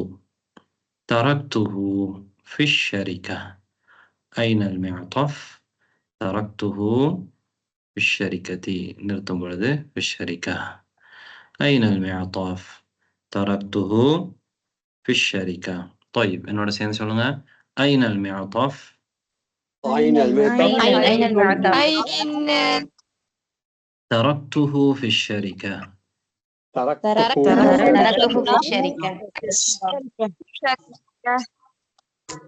தரக்துஹு ஃபி ஷரிகா. ஐனல் மிஅதஃப் தரக்துஹு ஃபி ஷரிகதி நிறுத்தும் பொழுது ஃபி ஷரிகா. ஐனல் மிஅதஃப் தரக்துஹு ஃபி ஷரிகா. طيب என்னோட சேர்ந்து சொல்லுங்க. ஐனல் மிஅதஃப் أين المعطف تركته في الشركة. تركته في الشركة.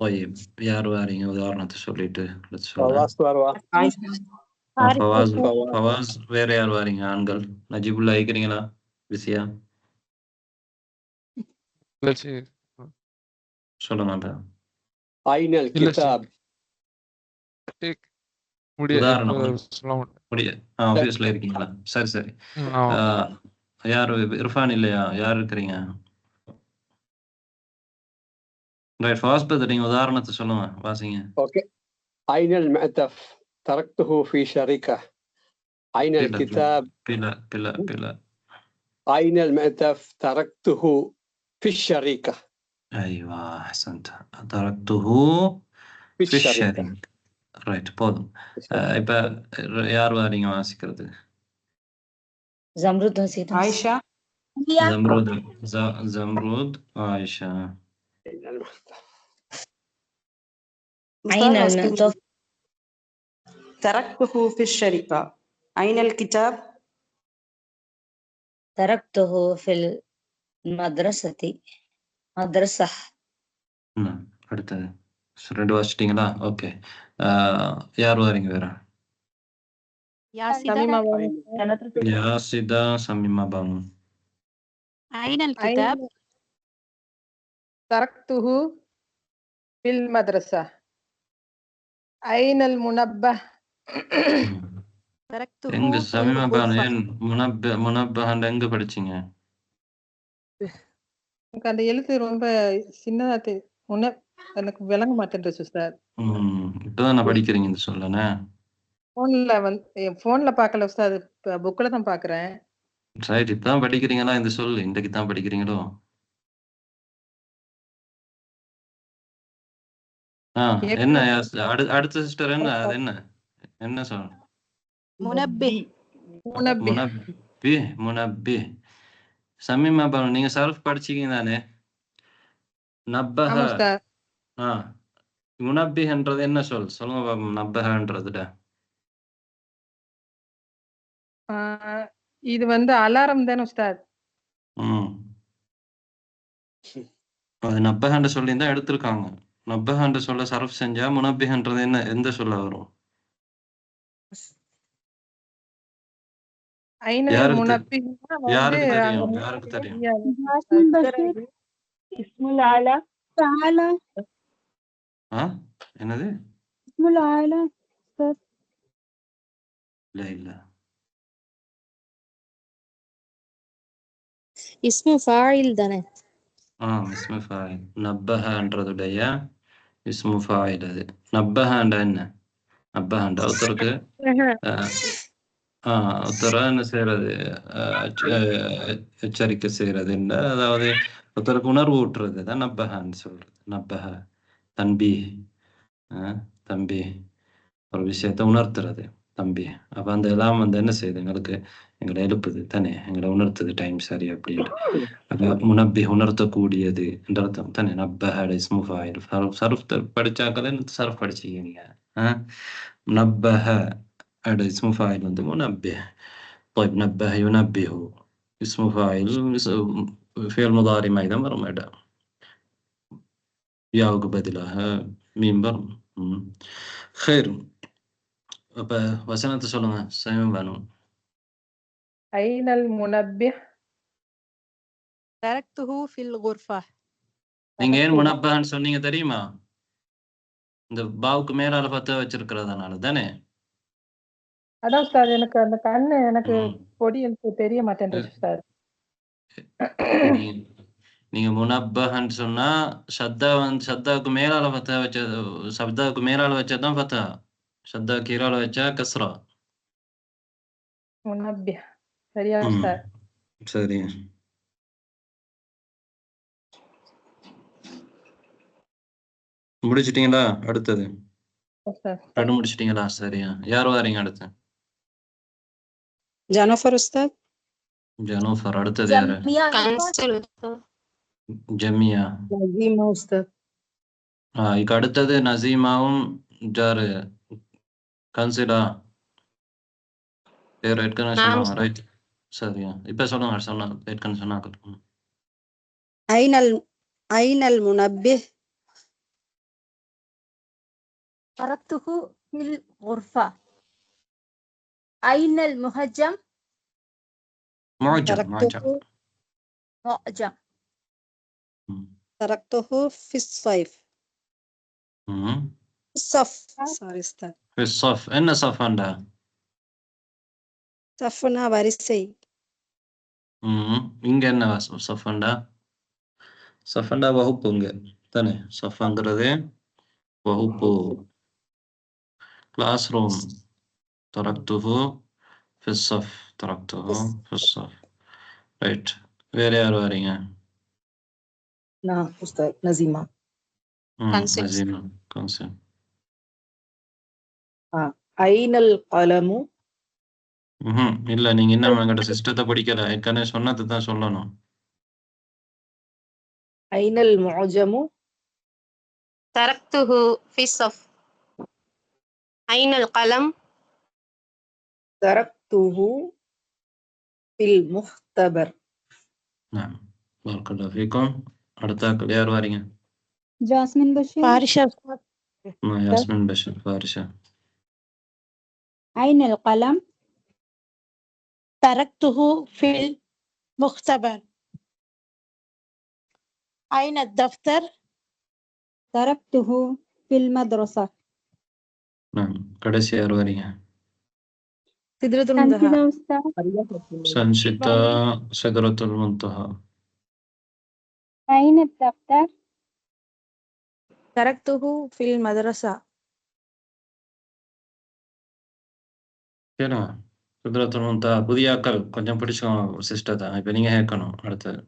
طيب யார் வாரீங்க உதாரணத்தை சொல்லிட்டு فواز وروى ஃபவாஸ் வேற யார் வாரீங்க? ஆண்கள் நஜிபுல்லா இருக்கிறீங்களா? பிஸியா சொல்லுங்க. أين الكتاب உதாரணம் ஆபீஸ்ல இருக்கீங்களா? சரி சரி. யாரு இர்ஃபான் இல்லையா? யார் இருக்கிறீங்க? ரைட். ஃபவாஸ் பத்தி நீங்க உதாரணத்தை சொல்லுங்க, வாசிங்க. اوكي. أين المعطف تركته في شركة. أين الكتاب بلا أين المعطف تركته في الشركة. أيوة أحسنت. تركته في الشركة. ரைட், போதும். இப்ப யார் வாரீங்க வாசிக்கிறது? زمرود ஆயிஷா. زمرود عائشة. أين المعطف تركته في الشركة. أين الكتاب تركته في المدرسة. مدرسة. அடுத்தது ரெண்டு வாசிட்டீங்களா? ஓகே. யார் வாரீங்க வேற? யாசிதா சமீமா பானு. أين الكتاب تركته في المدرسة. أين المنبه تركته எங்க சமீமா பானு முனப்பஹ் எங்க படிச்சீங்க? எனக்கு அந்த எழுத்து ரொம்ப சின்னதா எனக்கு விளங்க மாட்டேன்றது சார். இப்பதான் நான் படிக்கிறீங்க இந்த சொல்லனே. போன்ல பார்க்கல உஸ்தாத், புக்ல தான் பாக்குறேன். ரைட். இப்பதான் படிக்கிறீங்களா இந்த சொல்? இன்றைக்கு தான் படிக்கிறீங்களோ? என்ன அடுத்த சிஸ்டர் என்ன அது என்ன சொல்? முனப்பி. சமீமா பானு நீங்க சர்ஃப் படிச்சீங்க தானே? நப்பஹ. முனப்பிஹ்ன்றது என்ன சொல்? சொல்லுங்க பாப்போம். நப்பஹ்ன்றதுல இது அலாரம் தானே உஸ்தாத்? அது நப்பஹ்ன்ற சொல்லி தான் எடுத்திருக்காங்க. நப்பஹ்ன்ற சொல்ல சர்ஃப் செஞ்சா முனப்பிஹ்ன்றது என்ன எந்த சொல்ல வரும்? யாருக்கு தெரியும்? என்னது? இல்ல இஸ்மு ஃபாயில் தானே? இஸ்மு ஃபாயில். நப்பஹன்றதுடைய இஸ்மு ஃபாயில் அது. நப்பஹன்ற என்ன? நப்பஹன்ற ஒருத்தருக்கு ஒருத்தர என்ன செய்யறது, எச்சரிக்கை செய்யறது என்ன, அதாவது ஒருத்தருக்கு உணர்வு ஊட்டுறது தான் நப்பஹன்னு சொல்றது. நப்பஹ தம்பி, தம்பி ஒரு விஷயத்த உணர்த்துறது தம்பி. அப்ப அந்த எல்லாம் என்ன செய்யுது, எங்களை எழுப்புது தானே, எங்களை உணர்த்துது டைம் சரி அப்படின்னு. அப்ப முனப்பி உணர்த்தக்கூடியது என்ற அர்த்தம் தானே. நப்பஹ இஸ்மு ஃபாயில். சர்ஃப் படிச்சாக்கல சர்ஃப் படிச்சீங்க நீங்க. நப்பஹ اسم فاعل منبه. طيب نبه ينبه اسم فاعل فعل مضارع أيضا مرمى ياء بدلها ميم برم. خير. وسنة சொல்லுங்க சமீமா பானு. أين المنبه تركته في الغرفة. நீங்க ஏன் முனப்பஹ்ன்னு சொன்னீங்க தெரியுமா? இந்த பாவுக்கு மேலால பத்த வச்சிருக்கிறதுனால தானே. அதான் சார், எனக்கு அந்த கண்ணு பொடி தெரிய மாட்டேன்றது சார். நீங்க முனப்பஹ்ன்னு சொன்னா ஷத்தாவுக்கு மேலால பத்த வச்சது, சப்தாவுக்கு மேலால வச்சதான் பத்தா, ஷத்தா கீழால வச்சா கஸ்ரா. முனப்பிஹ். சரியா ம் உஸ்தாத்? சரி. முடிச்சிட்டீங்களா? அடுத்தது உஸ்தாத். ரெண்டு முடிச்சிட்டீங்களா? சரியா. யார் வாரீங்க அடுத்து? ஜானஃபர் உஸ்தாத். ஜனூஃபர். அடுத்தது யாரு? ஜம்மியா கன்சல் ஜமியா. நசீமா உஸ்தாத். இக்கு அடுத்தது நசீமாவும் ஜாரு கன்சிலா பேர் ஏற்கனவே சொன்னாங்க, ரைட்? சரியா. இப்ப சொல்லுங்க, சொன்னாங்க ஏற்கனவே சொன்னாங்க. ஐனல் முனப்பிஹ். تركته في الغرفة. أين المهجم؟ معجم. معجم. تركته في الصيف. الصف. sorry உஸ்தாத். في الصف. என்ன صف عندها؟ صفنا வரிசை. இங்க என்ன صف عندها? صف عندها வகுப்பு. இங்க தானே صفங்கிறது வகுப்பு, கிளாஸ் ரூம். تركته في الصف. تركته في الصف. ரைட். வேற யார் வரீங்க? நான் உஸ்தாத் நசீமா. நசீமா கன்சல். ஐனல் கலமு. இல்ல, நீங்க இன்னும் எங்கிட்ட சிஸ்டத்தை படிக்கல. ஏற்கனவே சொன்னது தான் சொல்லணும். ஐனல் முஅஜமு. تركته في الصف. أين القلم؟ تركته في المختبر. نعم. بارك الله فيكم. அடுத்த யார் வரீங்க? جاسمين بشير. فارشة. ياسمين بشير. فارشة. أين القلم؟ تركته في المختبر. أين الدفتر؟ تركته في المدرسة. نعم. கடைசி யார் வரீங்க? سدرة المنتهى. سنشتا سدرة المنتهى. أين الدفتر؟ تركته في المدرسة. கேளுங்க. سدرة المنتهى புதியாக்கள் கொஞ்சம் பிடிச்சோம் சிஸ்டத்தை. இப்போ நீங்க கேட்கணும். அடுத்தது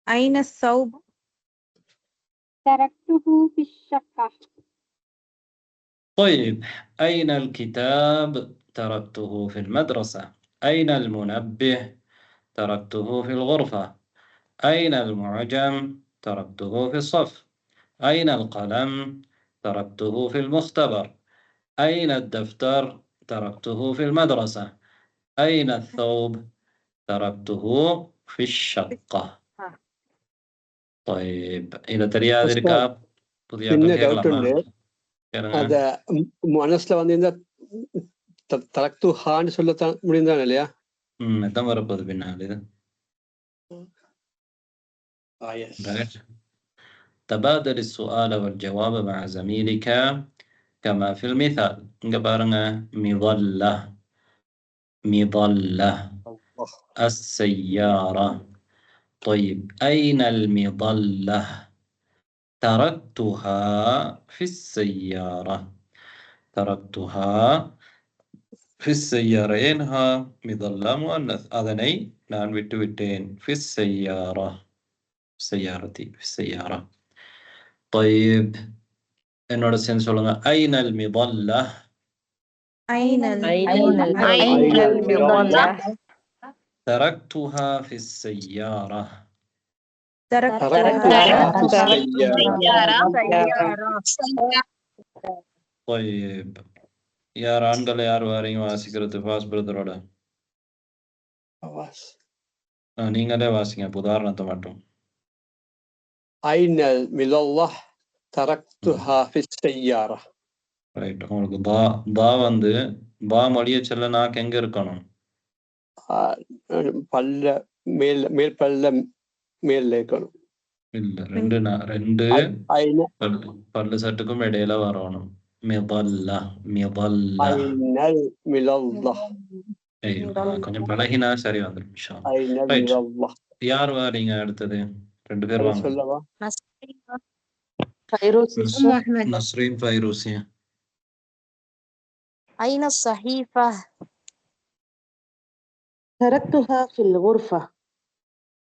أين الثوب؟ تركته في الشقة. طيب، أين الكتاب؟ تركته في المدرسة. أين المنبه؟ تركته في الغرفة. أين المعجم؟ تركته في الصف. أين القلم؟ تركته في المختبر. أين الدفتر؟ تركته في المدرسة. أين الثوب؟ تركته في الشقة. طيب، إذا தெரியாது இருக்கா? சின்ன டவுட் உண்டு. அத மனசுல வந்து இந்த தரக்து ஹான்னு சொல்லத்தான் முடிந்தான் இல்லையா? எதான் வரப்போகுது பின்னால் இது. تبادل السؤال والجواب مع زميلك كما في المثال. இங்க பாருங்க, مظلة مظلة السيارة. طيب، أين المظلة؟ تركتها في السيارة. تركتها في السيارة. إنها مظلة مؤنث. أذني நான் விட்டு விட்டேன். في السيارة. سيارتي في السيارة. طيب، என்னோட சேர்ந்து சொல்லுங்க. أين المظلة؟ أين المظلة؟ تركتها في السيارة. تركتها في السيارة. طيب، யார் ஆண்கள் யார் வாரீங்க வாசிக்கிறது? ஃபாஸ்ட் பிரதரோட நீங்களே வாசிங்க, உதாரணத்தை மட்டும். أين المظلة؟ تركتها في السيارة. ரைட். உங்களுக்கு பா வந்து பா மொழிய சொல்ல நாக்கு எங்க இருக்கணும்? பல்ல மேல் பல்ல மேல இருக்கணும். இல்ல, ரெண்டு பல்லு சட்டுக்கும் இடையில வரணும். மிதல்லா மிதல்லா. ஐனல் மிதல்லா. கொஞ்சம் பழகினா சரி வந்துடும். யார் வாரீங்க அடுத்தது? ரெண்டு பேர் வாங்க. சொல்லவா? நஸ்ரீன் ஃபைரூசி. أين الصحيفة؟ تركتها في الغرفة.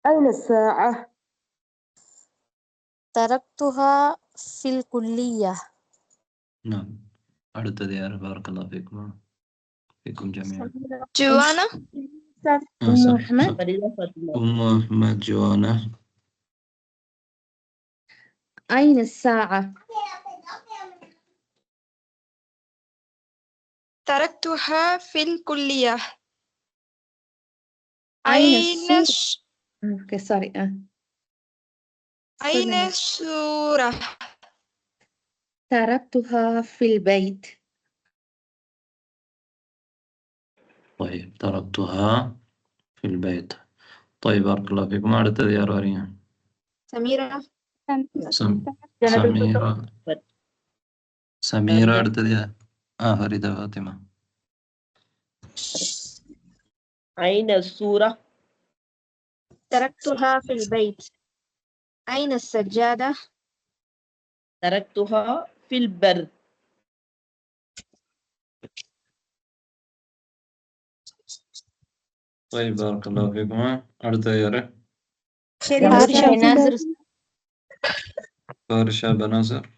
أين الساعة؟ تركتها في الكلية. نعم. அடுத்தது யாரு بارك الله فيكم جميعا. جوانا. أم أحمد. فريدة فاطمة. أحمد جوانا. أين الساعة؟ تركتها في الكلية. أين أين Okay, sorry. أين الصورة؟ تركتها في البيت. طيب تركتها في البيت. طيب بارك الله فيكم. அடுத்தது யார் வரீங்க؟ سميرة. سميرة அடுத்தது யார்؟ فريدة فاطمة. أين الصورة؟ تركتها في البيت. أين السجادة؟ تركتها في البر. طيب بارك الله فيكم. அடுத்தது யாரு؟ فارشة بناصر.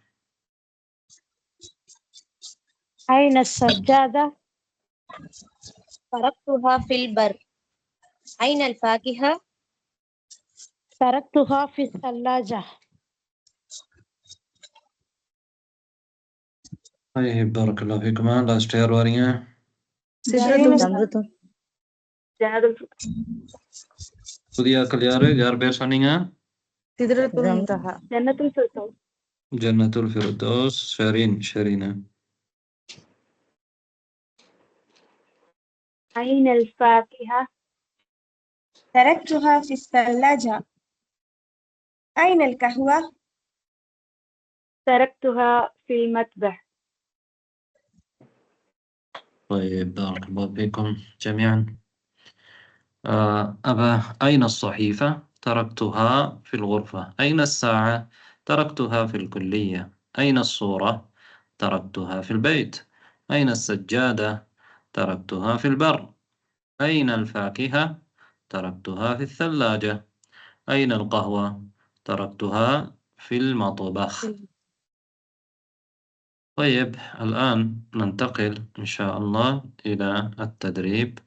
أين السجادة؟ تركتها في البر. أين الفاكهة؟ تركتها في الثلاجة. طيب بارك الله فيكم. லாஸ்ட் யார் வரீங்க؟ புதியாக்கள் யாரு? யார் பேர் சொன்னீங்க? ஜன்னத்துல் ஃபிர்தௌஸ். ஷரீனா. أين الفاكهة؟ تركتها في الثلاجة. أين القهوة؟ تركتها في المطبخ. طيب بارك الله فيكم جميعا. أبا أين الصحيفة؟ تركتها في الغرفة. أين الساعة؟ تركتها في الكلية. أين الصورة؟ تركتها في البيت. أين السجادة؟ تركتها في البر. أين الفاكهة؟ تركتها في الثلاجة. أين القهوة؟ تركتها في المطبخ. طيب الآن ننتقل إن شاء الله إلى التدريب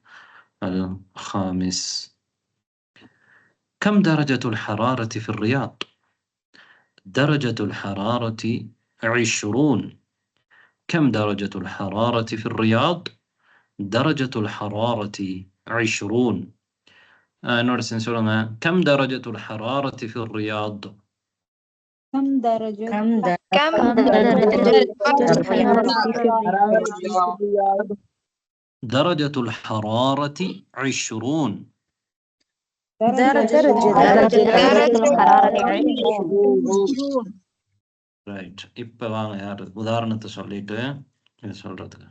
الخامس. كم درجة الحرارة في الرياض؟ درجة الحرارة 20. كم درجة الحرارة في الرياض؟ درجة الحرارة 20. نورسين سولنا كم درجة الحرارة في الرياض؟ كم درجة درجة الحرارة 20. ரைட். இப்ப வாங்க யாரு உதாரணத்தை சொல்லிட்டு இது சொல்றதுக்கு.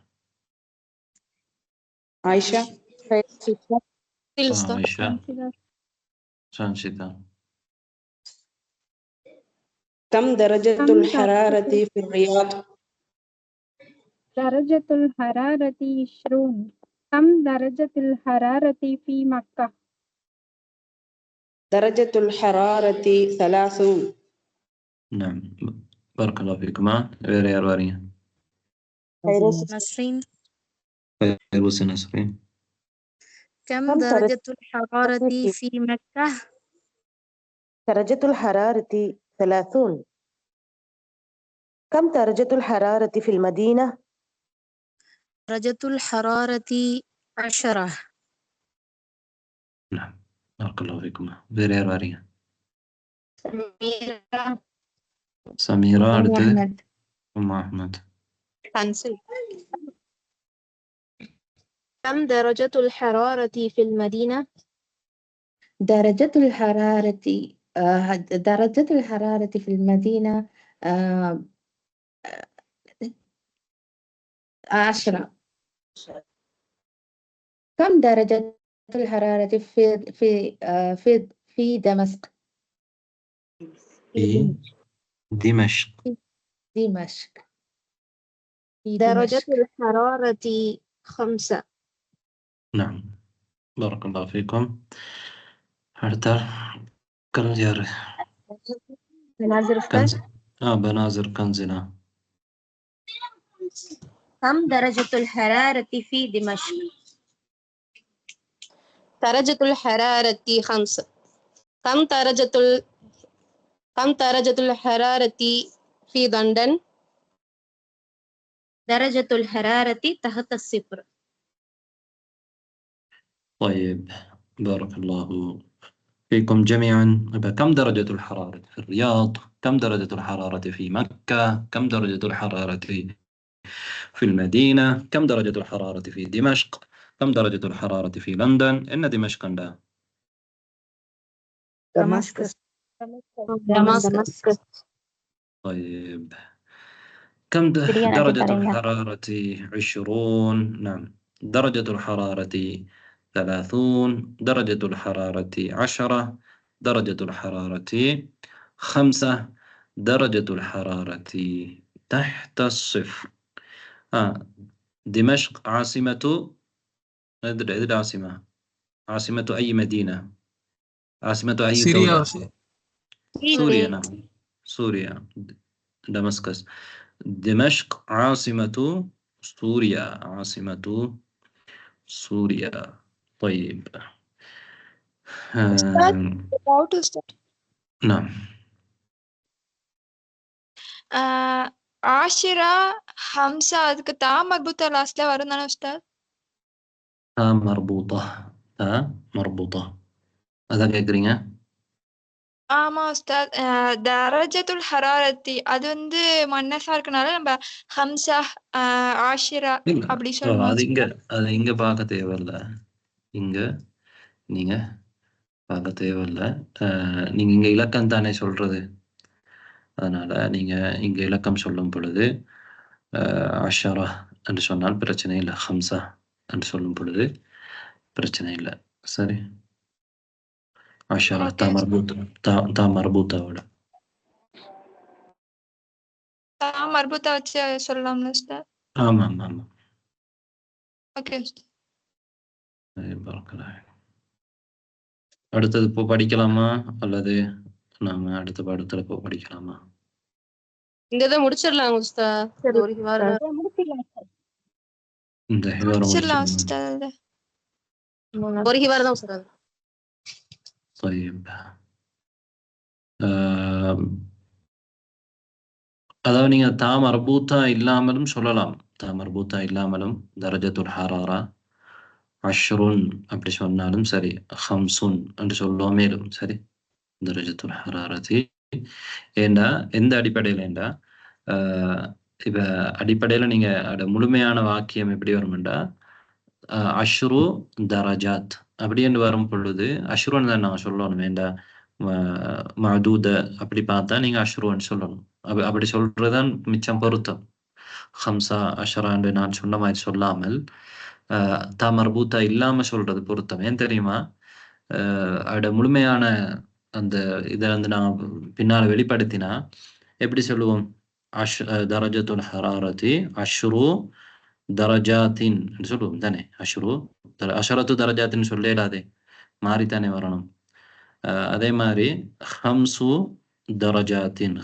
عائشة. عائشة. سانشيتا. كم درجة الحرارة في الرياض؟ درجة الحرارة 20. كم درجة الحرارة في مكة؟ درجة الحرارة 30. نعم بارك الله فيكما. غير واريا. نسرين. كم درجة الحرارة في مكة؟ درجة الحرارة 30. كم درجة الحرارة في المدينة؟ درجة الحرارة 10. نعم بارك الله فيكما. غير واريا. سميرة. أم أحمد. كم درجة الحرارة في المدينة؟ درجة الحرارة في المدينة 10. كم درجة الحرارة في دمشق؟ في دمشق. في درجة دمشق. الحرارة 5. نعم بارك الله فيكم. அடுத்த கரண்ட் யாரு? بنازل கன்ஸ் أستاذ. بنازر كنزنا. كم درجة الحرارة في دمشق؟ درجة الحرارة 5. كم درجة الحرارة في لندن؟ درجة الحرارة تحت الصفر. طيب بارك الله فيكم جميعا. كم درجة الحرارة في الرياض؟ كم درجة الحرارة في مكة؟ كم درجة الحرارة في المدينة؟ كم درجة الحرارة في دمشق؟ كم درجة الحرارة في لندن؟ إن دمشق ده دمشق. طيب كم درجة الحرارة 20؟ نعم درجة الحرارة 30، درجة الحرارة 10، درجة الحرارة 5، درجة الحرارة تحت الصفر. دمشق عاصمة عاصمة أي مدينة؟ عاصمة أي سوريا. دولة؟ سوريا. نعم سوريا دمسكس. دمشق عاصمة سوريا. عاصمة سوريا. طيب نعم 10 5 அதுக்கு தா மர்பூத்தா லாஸ்ட்ல வரும் தானே உஸ்தாத்? مربوطة அதான் கேக்குறீங்க? ஆமா உஸ்தாத். தரஜத்துல் ஹராரத்தி அது வந்து மன்னஸா இருக்கனால நம்ம ஹம்சா 10 அப்படி சொல்லணும். அது இங்க பார்க்க தேவையில்ல. இங்க நீங்க பார்க்க தேவையில்ல. நீங்க இங்க இலக்கம் தானே சொல்றது. அதனால நீங்க இங்க இலக்கம் சொல்லும் பொழுது 10 என்று சொன்னால் பிரச்சனை இல்லை. 5 என்று சொல்லும் பொழுது பிரச்சனை இல்லை. சரி 10 தா மர்பூத்தாவோட. தா மர்பூத்தா வச்சு சொல்லலாம்ல உஸ்தாத்? ஆமா ஆமா ஆமா. ஓகே உஸ்தாத். அடுத்தது இப்போ படிக்கலாமா அல்லது நாம அடுத்த பாடத்துல இப்போ படிக்கலாமா? இங்கதான் முடிச்சிடலாம் உஸ்தாத். ஒரு வாரம் இந்த ஹிவாரம் முடிச்சிடலாம் உஸ்தாத். ஒரு ஹிவார் தான் உஸ்தாத். طيب அதாவது நீங்க தா மர்பூத்தா இல்லாமலும் சொல்லலாம். தா மர்பூத்தா இல்லாமலும் தரஜத்துல் ஹராரா 10 அப்படி சொன்னாலும் சரி. 5 என்று சொல்லுவோம் மேலும் சரி. தரஜத்துல் ஹராரதி ஏண்டா எந்த அடிப்படையில் ஏண்டா இப்ப அடிப்படையில நீங்க அட முழுமையான வாக்கியம் எப்படி வரும்டா 10 தரஜாத் அப்படி என்று வரும் பொழுது 10 தான் நான் சொல்லணும். வேண்டா மஅதூத அப்படி பார்த்தா நீங்க 10 சொல்லணும். அப்படி சொல்றதுதான் மிச்சம் பொருத்தம். 5 10 நான் சொன்ன மாதிரி சொல்லாமல் தா மர்பூத்தா இல்லாம சொல்றது பொருத்தம். ஏன் தெரியுமா? அட முழுமையான அந்த இதை வந்து நான் பின்னால வெளிப்படுத்தினா எப்படி சொல்லுவோம்? தரஜத்துல் ஹராரதி 10 தரஜாத்தின் சொல்லுவோம் தானே. 10 தரஜாத்தின் சொல்லலாதே, மாறித்தானே வரணும். அதே மாதிரி 5 தரஜாத்தின்.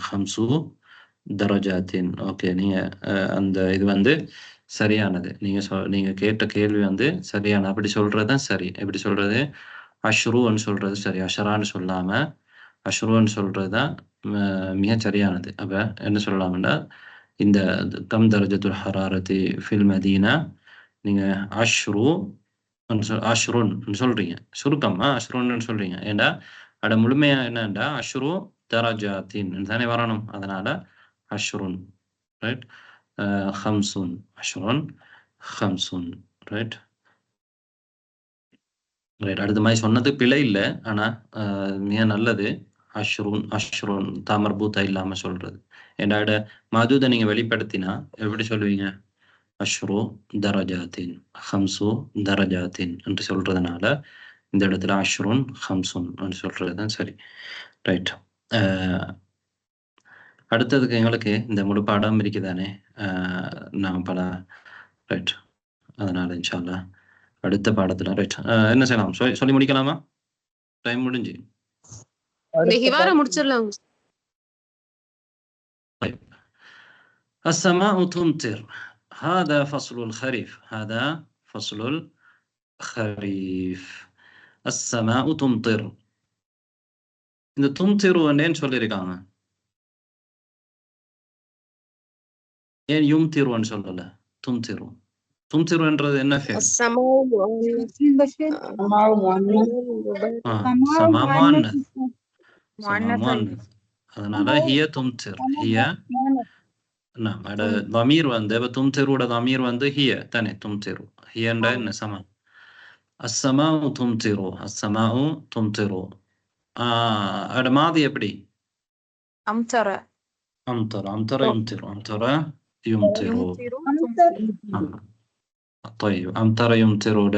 ஓகே நீங்க அந்த இது வந்து சரியானது. நீங்க கேட்ட கேள்வி வந்து சரியான அப்படி சொல்றதுதான் சரி. எப்படி சொல்றது? 10 சொல்றது சரி. 10 சொல்லாம 10 சொல்றதுதான் மிக சரியானது. அப்ப என்ன சொல்லலாம்னா இந்த கம் தரஜத்துல் ஹராரதி ஃபில் மதீனா நீங்க 10 சொல்றீங்க. சுருக்கமா 10 சொல்றீங்க. ஏண்டா அட முழுமையா என்னண்டா 10 தரஜாத்தின் தானே வரணும். அதனால 10 ரைட். 5 right right. அடுத்த மாதிரி சொன்னது பிழை இல்லை. ஆனா மிக நல்லது 10 தாமர்பூத்தா இல்லாம சொல்றது. ஏண்டாட மதுதை நீங்க வெளிப்படுத்தினா எப்படி சொல்லுவீங்க? 10 தரஜாத்தின் 5 தரஜாத்தின் என்று சொல்றதுனால இந்த இடத்துல 10 5 என்று சொல்றதுதான் சரி. ரைட். அடுத்ததுக்கு எங்களுக்கு இந்த முழு பாடம் இருக்குதானே, நாங்கள் பல ரைட். அதனால இன்ஷா அல்லாஹ் அடுத்த பாடத்துல ரைட் என்ன செய்யலாம், சொல்லி முடிக்கலாமா? டைம் முடிஞ்சு. இந்த ஹிவார முடிச்சிடலாம். طيب السماء تمطر هذا فصل الخريف. هذا فصل الخريف. السماء تمطر. இந்த தும்திரு என்னன்னு சொல்லியிருக்காங்க, ஏன் யும்திருன்னு சொல்லல? தும்திரு தும்திருன்றது என்ன ஃபேல்? சமா முஅன்னஸ். அதனால ஹிய தும்திர். ஹிய தமீர் வந்து தும்திருட தமீர் வந்து ஹிய தானே. தும்திரு ஹியன்ற என்ன சமா. அஸ்ஸமாஉ தும்திரு. அஸ்ஸமாஉ தும்திரு. அட மாதி எப்படி? அம்தர. அம்தர. அம்தர யும்திரு. அம்தர யும்திரு. طيب أمطر يمطرود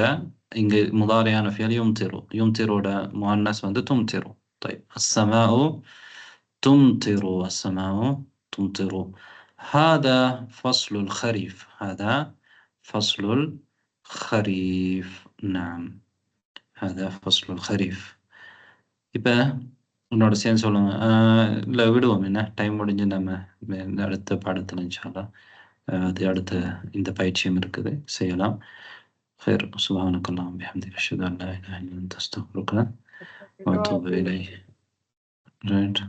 إنج مضارعنا فعل يمطر. يمطرود مؤنث வந்து تمطر. طيب السماء تمطر. السماء تمطر. هذا فصل الخريف. هذا فصل الخريف. نعم هذا فصل الخريف. இப்போ உன்னோட சேர்ந்து சொல்லுங்க. இல்லை விடுவோம், என்ன டைம் முடிஞ்சு நம்ம அடுத்த பாடத்தில் இன்ஷா அல்லாஹ் அது அடுத்த இந்த பயிற்சியும் இருக்குது, செய்யலாம். خير سبحانك اللهم وبحمدك أشهد أن لا إله إلا أنت أستغفرك وأتوب إليك. ரைட்,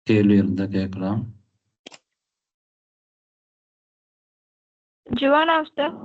கேள்வி இருந்தா கேட்கலாம். ஜுவானா உஸ்தாத்.